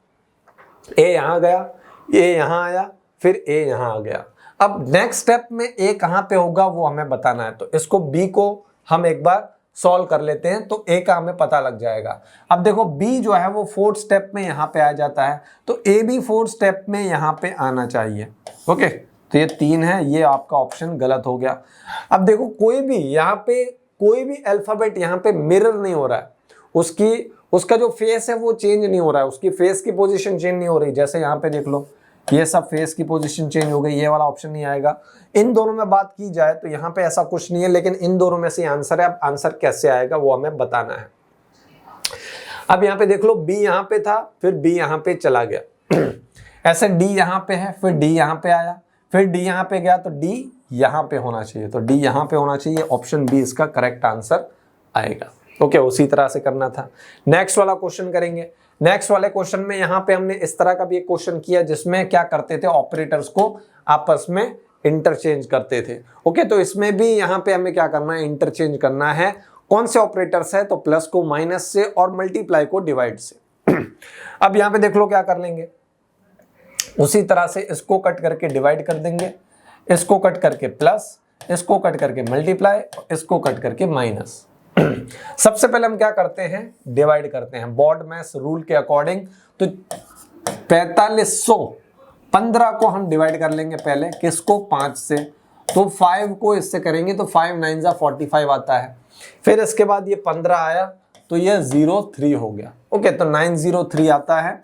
ए यहाँ गया, ए यहाँ आया, फिर ए यहाँ आ गया। अब नेक्स्ट स्टेप में ए कहाँ पे होगा वो हमें बताना है। तो इसको बी को हम एक बार सॉल्व कर लेते हैं तो ए का हमें पता लग जाएगा। अब देखो बी जो है वो फोर्थ स्टेप में यहाँ पे आ जाता है, तो ए भी फोर्थ स्टेप में यहाँ पे आना चाहिए। ओके, तो ये 3 है, ये आपका ऑप्शन गलत हो गया। अब देखो कोई भी यहाँ पे कोई भी अल्फाबेट यहाँ पे मिरर नहीं हो रहा है, उसका जो फेस है वो चेंज नहीं हो रहा है, उसकी फेस की पोजीशन चेंज नहीं हो रही। जैसे यहाँ पे देख लो ये सब फेस की पोजीशन चेंज हो गई, ये वाला ऑप्शन नहीं आएगा। इन दोनों में बात की जाए तो यहाँ पे ऐसा कुछ नहीं है, लेकिन इन दोनों में से आंसर है। अब आंसर कैसे आएगा वो हमें बताना है। अब यहाँ पे देख लो बी यहाँ पे था, फिर बी यहाँ पे चला गया ऐसे डी यहाँ पे है, फिर डी यहाँ पे आया, फिर डी यहाँ पे गया, तो डी यहाँ पे होना चाहिए, तो डी यहाँ पे होना चाहिए। ऑप्शन बी इसका करेक्ट आंसर आएगा। ओके, उसी तरह से करना था। नेक्स्ट वाला क्वेश्चन करेंगे। नेक्स्ट वाले क्वेश्चन में यहाँ पे हमने इस तरह का भी एक क्वेश्चन किया जिसमें क्या करते थे, ऑपरेटर्स को आपस में इंटरचेंज करते थे। ओके, तो इसमें भी यहाँ पे हमें क्या करना है, इंटरचेंज करना है। कौन से ऑपरेटर्स है, तो प्लस को माइनस से और मल्टीप्लाई को डिवाइड से। अब यहाँ पे देख लो क्या कर लेंगे, उसी तरह से इसको कट करके डिवाइड कर देंगे, इसको कट करके प्लस, इसको कट करके मल्टीप्लाई, इसको कट करके माइनस। सबसे पहले हम क्या करते हैं, डिवाइड करते हैं बॉड मैथ रूल के अकॉर्डिंग। तो 4515 को हम डिवाइड कर लेंगे पहले, किसको, 5 से। तो 5 को इससे करेंगे तो 5 9 45 आता है। फिर इसके बाद ये 15 आया तो ये 03 हो गया। ओके, तो 903 आता है।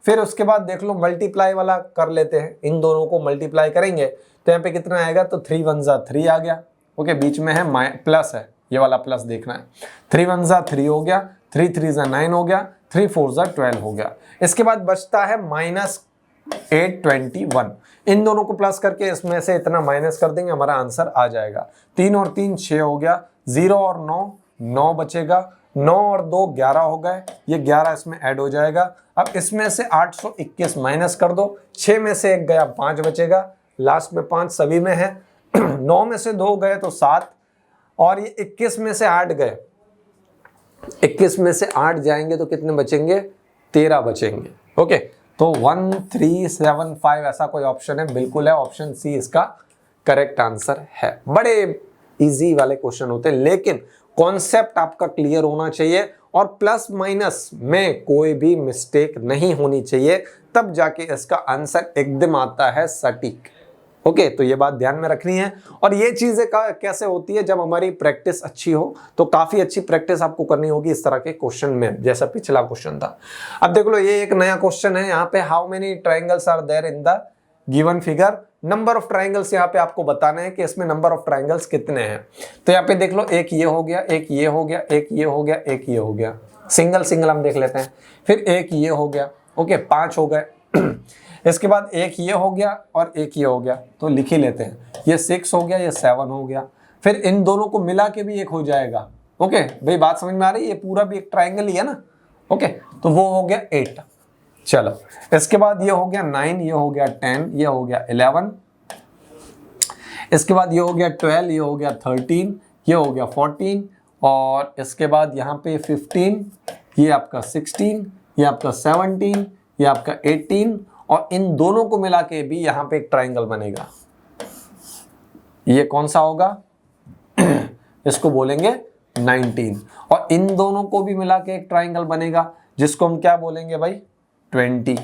फिर उसके बाद देख लो मल्टीप्लाई वाला कर लेते हैं, इन दोनों को मल्टीप्लाई करेंगे तो यहाँ पे कितना आएगा, तो 3 1 3 आ गया। ओके, बीच में है प्लस है, ये वाला प्लस देखना है। 3 1 3 हो गया, 3 3 9 हो गया, 3 4 12 हो गया। इसके बाद बचता है -821। इन दोनों को प्लस करके इसमें से इतना माइनस कर देंगे, हमारा आंसर आ जाएगा। 3 और 3 6 हो गया, 0 और 9 9 बचेगा, 9 और 2 11 हो गए, ये 11 इसमें ऐड हो जाएगा। अब इसमें से 821 माइनस कर दो, 6 में से 1 गया, 5 बचेगा, लास्ट में 5 सभी में है। 9 में से 2 गए तो 7, और ये 21 में से 8 गए, 21 में से 8 जाएंगे तो कितने बचेंगे, 13 बचेंगे। ओके, तो 1375 ऐसा कोई ऑप्शन है, बिल्कुल है, ऑप्शन सी इसका करेक्ट आंसर है। बड़े इजी वाले क्वेश्चन होते हैं, लेकिन कॉन्सेप्ट आपका क्लियर होना चाहिए और प्लस माइनस में कोई भी मिस्टेक नहीं होनी चाहिए, तब जाके इसका आंसर एकदम आता है सटीक। ओके, तो ये बात ध्यान में रखनी है। और ये चीजें कैसे होती है, जब हमारी प्रैक्टिस अच्छी हो, तो काफी अच्छी प्रैक्टिस आपको करनी होगी इस तरह के क्वेश्चन में, जैसा पिछला क्वेश्चन था। अब देख लो ये एक नया क्वेश्चन है, यहाँ पे how many triangles are there in the given figure. Number of triangles यहाँ पे आपको बताना है कि इसमें नंबर ऑफ ट्राइंगल्स कितने हैं। तो यहाँ पे देख लो, एक ये हो गया, एक ये हो गया, एक ये हो गया, एक ये हो गया, सिंगल सिंगल हम देख लेते हैं। फिर एक ये हो गया, ओके 5 हो गए। इसके बाद एक ये हो गया और एक ये हो गया, तो लिख ही लेते हैं, ये 6 हो गया, ये 7 हो गया। फिर इन दोनों को मिला के भी एक हो जाएगा। ओके भाई, बात समझ में आ रही है, ये पूरा भी एक ट्राइंगल ही है ना। ओके, तो वो हो गया 8। चलो, इसके बाद ये हो गया 9, ये हो गया 10, ये हो गया 11, इसके बाद ये हो गया 12, ये हो गया 13, ये हो गया 14, और इसके बाद यहाँ पे 15, ये आपका 16, ये आपका 17, ये आपका 18, और इन दोनों को मिला के भी यहाँ पे एक ट्राइंगल बनेगा। ये कौन सा होगा इसको बोलेंगे 19, और इन दोनों को भी मिला के एक ट्राइंगल बनेगा जिसको हम क्या बोलेंगे भाई 20।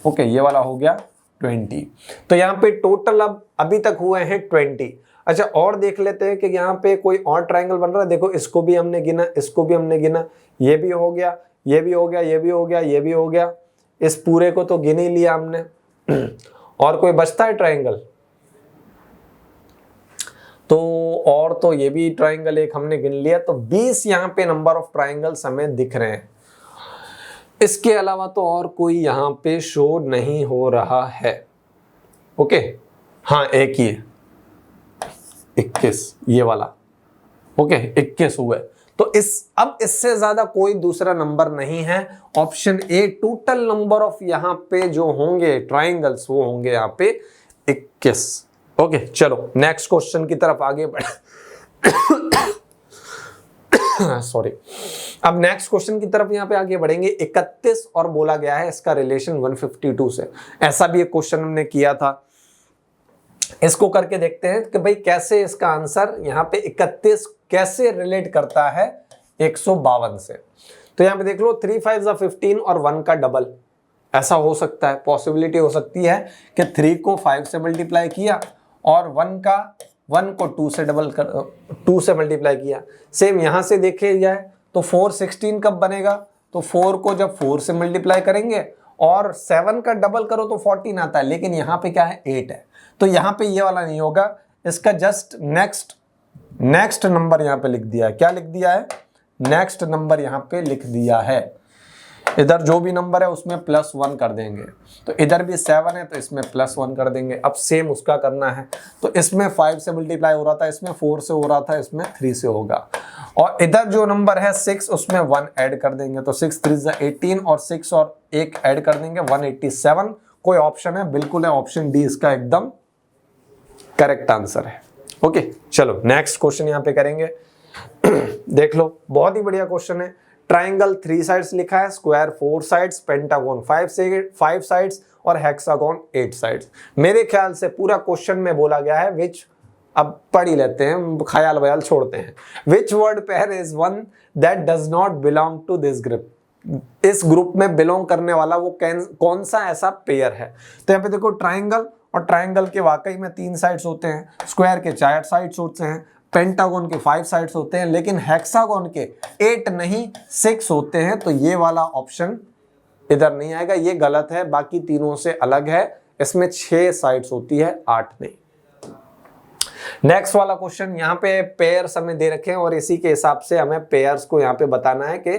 ओके, ये वाला हो गया 20। तो यहाँ पे टोटल अब अभी तक हुए हैं 20। अच्छा, और देख लेते हैं कि यहाँ पे कोई और ट्राइंगल बन रहा है। देखो, इसको भी हमने गिना, इसको भी हमने गिना, ये भी हो गया, ये भी हो गया, ये भी हो गया, ये भी हो गया, इस पूरे को तो गिन ही लिया हमने। और कोई बचता है ट्राइंगल? तो और तो ये भी ट्राइंगल एक हमने गिन लिया, तो 20 यहाँ पे नंबर ऑफ ट्राइंगल्स हमें दिख रहे हैं। इसके अलावा तो और कोई यहाँ पे शो नहीं हो रहा है। ओके, हाँ एक ही है 21, ये वाला। ओके 21 हुए, तो अब इससे ज्यादा कोई दूसरा नंबर नहीं है। Option A total number of यहाँ पे जो होंगे ट्राइंगल्स वो होंगे यहाँ पे 21। ओके चलो नेक्स्ट क्वेश्चन की तरफ आगे बढ़े। सॉरी, अब नेक्स्ट क्वेश्चन की तरफ यहाँ पे आगे बढ़ेंगे। 31 और बोला गया है इसका रिलेशन 152 से। ऐसा भी एक क्वेश्चन हमने किया था, इसको करके देखते हैं कि भाई कैसे इसका आंसर यहाँ पे 31 कैसे रिलेट करता है 152 से। तो यहाँ पे देख लो 3 5 15 और 1 का डबल, ऐसा हो सकता है, पॉसिबिलिटी हो सकती है कि 3 को 5 से मल्टीप्लाई किया और 1 को 2 से मल्टीप्लाई किया। सेम यहाँ से देखे जाए तो 4 16 कब बनेगा, तो 4 को जब 4 से मल्टीप्लाई करेंगे और 7 का डबल करो तो 14 आता है, लेकिन यहाँ पे क्या है 8 है, तो यहाँ पे ये वाला नहीं होगा। इसका जस्ट नेक्स्ट नंबर यहाँ पे लिख दिया है। क्या लिख दिया है? नेक्स्ट नंबर यहाँ पे लिख दिया है। इधर जो भी नंबर है उसमें +1 कर देंगे, तो इधर भी 7 है तो इसमें +1 कर देंगे। अब सेम उसका करना है, तो इसमें 5 से मल्टीप्लाई हो रहा था, इसमें 4 से हो रहा था, इसमें 3 से होगा। और इधर जो नंबर है 6, उसमें 1 ऐड कर देंगे, तो 6 3 18 और 6 और 1 ऐड कर देंगे 187। कोई ऑप्शन है? बिल्कुल है, ऑप्शन डी इसका एकदम करेक्ट आंसर है। ओके चलो नेक्स्ट क्वेश्चन यहाँ पे करेंगे। देख लो बहुत ही बढ़िया क्वेश्चन है। ट्राइंगल 3 साइड्स लिखा है, स्क्वायर 4 साइड्स, पेंटागन 5 साइड्स और हेक्सागन 8 साइड्स। मेरे ख्याल से पूरा क्वेश्चन में बोला गया है विच, अब पढ़ ही लेते हैं, ख्याल वयाल छोड़ते हैं। Which word pair is one that does not belong to this group. इस ग्रुप में बिलोंग करने वाला वो कौन सा ऐसा पेयर है। तो यहाँ पे देखो ट्राइंगल, और ट्राइंगल के वाकई में 3 साइड्स होते हैं, स्क्वायर के 4 साइड्स होते हैं, पेंटागन के 5 साइड्स होते हैं, लेकिन हेक्सागन के 8 नहीं 6 होते हैं। तो ये वाला ऑप्शन इधर नहीं आएगा, ये गलत है, बाकी तीनों से अलग है। इसमें 6 साइड्स होती है, 8 नहीं। नेक्स्ट वाला क्वेश्चन, यहाँ पे पेयर्स हमें दे रखे हैं और इसी के हिसाब से हमें पेयर्स को यहाँ पे बताना है कि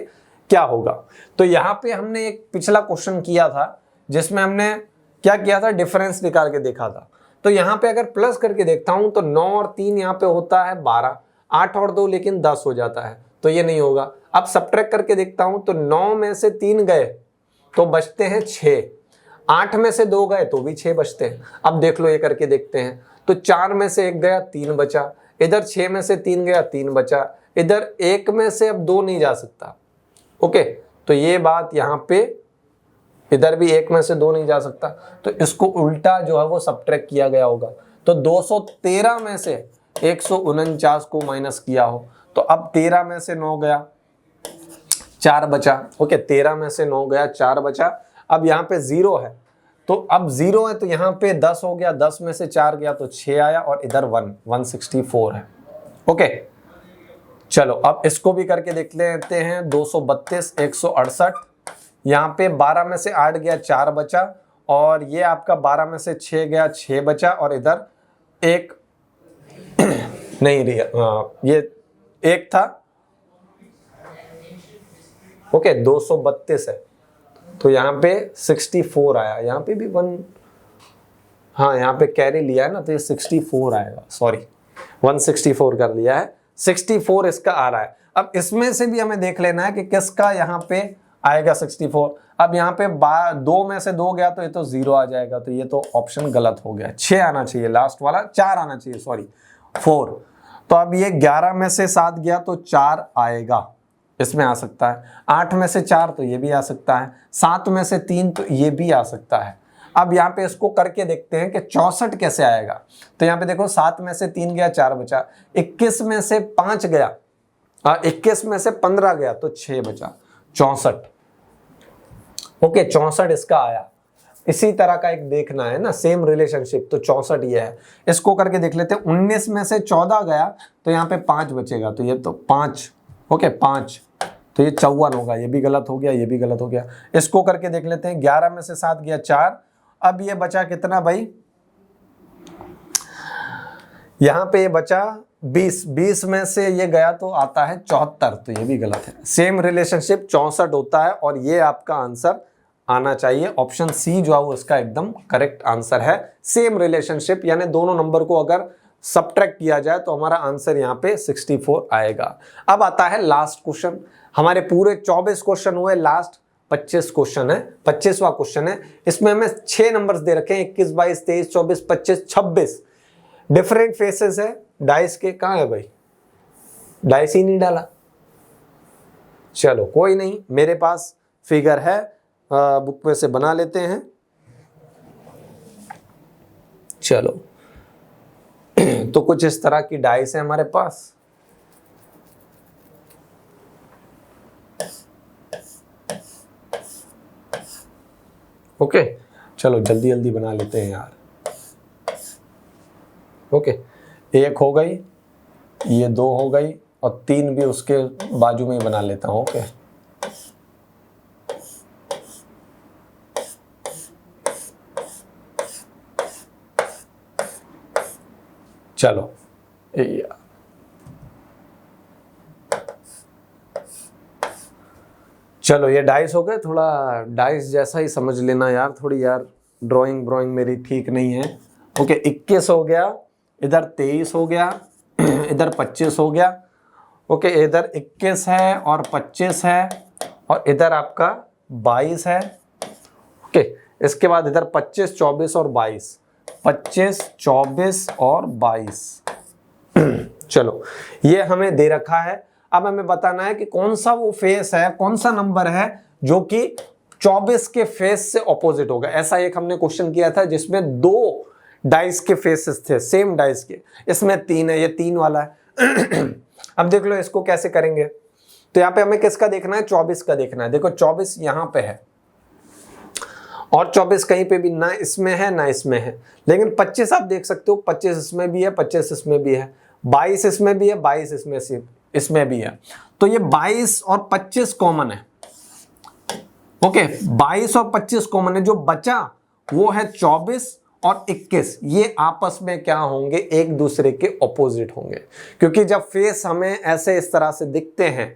क्या होगा। तो यहाँ पे हमने एक पिछला क्वेश्चन किया था जिसमें हमने क्या किया था, डिफरेंस निकाल के देखा था। तो यहाँ पे अगर प्लस करके देखता हूं तो 9 और 3 यहाँ पे होता है 12, 8 और 2 लेकिन 10 हो जाता है, तो ये नहीं होगा। अब सब्ट्रैक्ट करके देखता हूं तो 9 में से 3 गए तो बचते हैं 6, 8 में से 2 गए तो भी 6 बचते हैं। अब देख लो ये करके देखते हैं, तो 4 में से 1 गया 3 बचा, इधर 6 में से 3 गया 3 बचा, इधर 1 में से अब 2 नहीं जा सकता। ओके, तो ये बात यहाँ पे, इधर भी 1 में से 2 नहीं जा सकता, तो इसको उल्टा जो है वो सब्ट्रैक्ट किया गया होगा। तो 213 में से 149 को माइनस किया हो, तो अब 13 में से 9 गया 4 बचा। ओके, 13 में से 9 गया 4 बचा। अब यहाँ पे 0 है, तो अब 0 है तो यहाँ पे 10 हो गया, 10 में से 4 गया तो 6 आया, और इधर 164 है। ओके चलो अब इसको भी करके देख लेते हैं। 232 168, यहाँ पे 12 में से 8 गया 4 बचा, और ये आपका 12 में से 6 गया 6 बचा, और इधर 1 नहीं रहा, ये 1 था। ओके 232 है तो यहाँ पे 64 आया, यहाँ पे भी 1, हाँ यहाँ पे कैरी लिया है ना, तो ये 64 आएगा, सॉरी 164 कर लिया है, 64 इसका आ रहा है। अब इसमें से भी हमें देख लेना है कि किसका यहाँ पे आएगा 64। अब यहाँ पे 2 में से 2 गया तो ये तो 0 आ जाएगा, तो ये तो ऑप्शन गलत हो गया। 6 आना चाहिए, लास्ट वाला 4 आना चाहिए, सॉरी 4। तो अब ये 11 में से 7 गया तो 4 आएगा, इसमें आ सकता है। 8 में से 4 तो ये भी आ सकता है, 7 में से 3 तो ये भी आ सकता है। अब यहाँ पे इसको करके देखते हैं कि 64 कैसे आएगा। तो यहाँ पे देखो 7 में से 3 गया 4 बचा, 21 में से 5 गया, 21 में से 15 गया तो 6 बचा, 64। ओके 64 इसका आया। इसी तरह का एक देखना है ना, सेम रिलेशनशिप, तो 64 ये है। इसको करके देख लेते हैं। 19 में से 14 गया तो यहाँ पे 5 बचेगा, तो ये तो 5, ओके 5, तो ये 54 होगा। ये भी गलत हो गया, ये भी गलत हो गया। इसको करके देख लेते हैं। 11 में से 7 गया 4, अब ये बचा कितना भाई, यहाँ पे ये बचा 20 में से ये गया तो आता है 74, तो ये भी गलत है। सेम रिलेशनशिप 64 होता है और ये आपका आंसर आना चाहिए। ऑप्शन सी जो है वो इसका एकदम करेक्ट आंसर है। सेम रिलेशनशिप यानी दोनों नंबर को अगर सब्ट्रैक्ट किया जाए तो हमारा आंसर यहाँ पे 64 आएगा। अब आता है लास्ट क्वेश्चन। हमारे पूरे 24 क्वेश्चन हुए, लास्ट 25 क्वेश्चन है, 25वां क्वेश्चन है। इसमें हमें 6 नंबर्स दे रखे हैं, 21, 22, 23, 24, 25, 26 डिफरेंट फेसेस है डाइस के। कहाँ है भाई, डाइस ही नहीं डाला। चलो कोई नहीं, मेरे पास फिगर है, बुक में से बना लेते हैं। चलो तो कुछ इस तरह की डाइस है हमारे पास। ओके चलो जल्दी जल्दी बना लेते हैं यार। ओके, एक हो गई, ये 2 हो गई और 3 भी उसके बाजू में ही बना लेता हूं। ओके चलो चलो ये डाइस हो गए। थोड़ा डाइस जैसा ही समझ लेना यार, थोड़ी यार ड्राइंग मेरी ठीक नहीं है। ओके 21 हो गया, इधर 23 हो गया, इधर 25 हो गया। ओके इधर 21 है और 25 है और इधर आपका 22 है। ओके इसके बाद इधर 25, 24 और 22, 25, 24 और 22। चलो ये हमें दे रखा है। अब हमें बताना है कि कौन सा वो फेस है, कौन सा नंबर है जो कि 24 के फेस से ऑपोजिट होगा। ऐसा एक हमने क्वेश्चन किया था जिसमें 2 डाइस के फेसेस थे, सेम डाइस के। इसमें 3 है, ये 3 वाला है। अब देख लो इसको कैसे करेंगे। तो यहाँ पे हमें किसका देखना है, 24 का देखना है। देखो 24 यहाँ पे है और 24 कहीं पे भी ना इसमें है ना इसमें है। लेकिन 25 आप देख सकते हो, 25 इसमें भी है, 25 इसमें भी है, 22 इसमें भी है, 22 इसमें भी है। तो ये 22 और 25 कॉमन है। ओके 22 और 25 कॉमन है। जो बचा वो है 24 और 21। ये आपस में क्या होंगे, एक दूसरे के ऑपोजिट होंगे। क्योंकि जब फेस हमें ऐसे इस तरह से दिखते हैं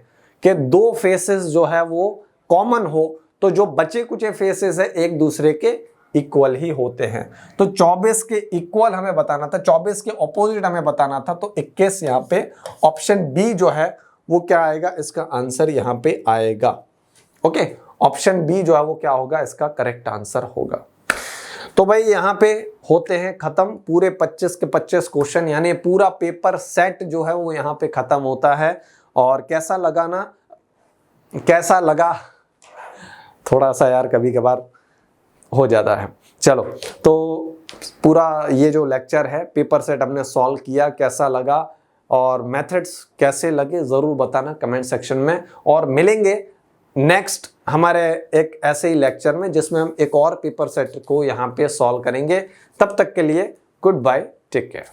कि 2 फेसेस जो है वो कॉमन हो, तो जो बचे कुचे फेसेस है एक दूसरे के इक्वल ही होते हैं। तो 24 के इक्वल हमें बताना था, 24 के ऑपोजिट हमें बताना था। तो 21 यहाँ पे ऑप्शन बी जो है वो क्या आएगा, इसका आंसर यहाँ पे आएगा। ओके ऑप्शन बी जो है वो क्या होगा, इसका करेक्ट आंसर होगा। तो भाई यहाँ पे होते हैं खत्म पूरे 25 के 25 क्वेश्चन, यानी पूरा पेपर सेट जो है वो यहाँ पे खत्म होता है। और कैसा लगा थोड़ा सा यार कभी कभार हो जाता है। चलो तो पूरा ये जो लेक्चर है पेपर सेट हमने सॉल्व किया, कैसा लगा और मेथड्स कैसे लगे ज़रूर बताना कमेंट सेक्शन में। और मिलेंगे नेक्स्ट हमारे एक ऐसे ही लेक्चर में जिसमें हम एक और पेपर सेट को यहाँ पे सॉल्व करेंगे। तब तक के लिए गुड बाय, टेक केयर।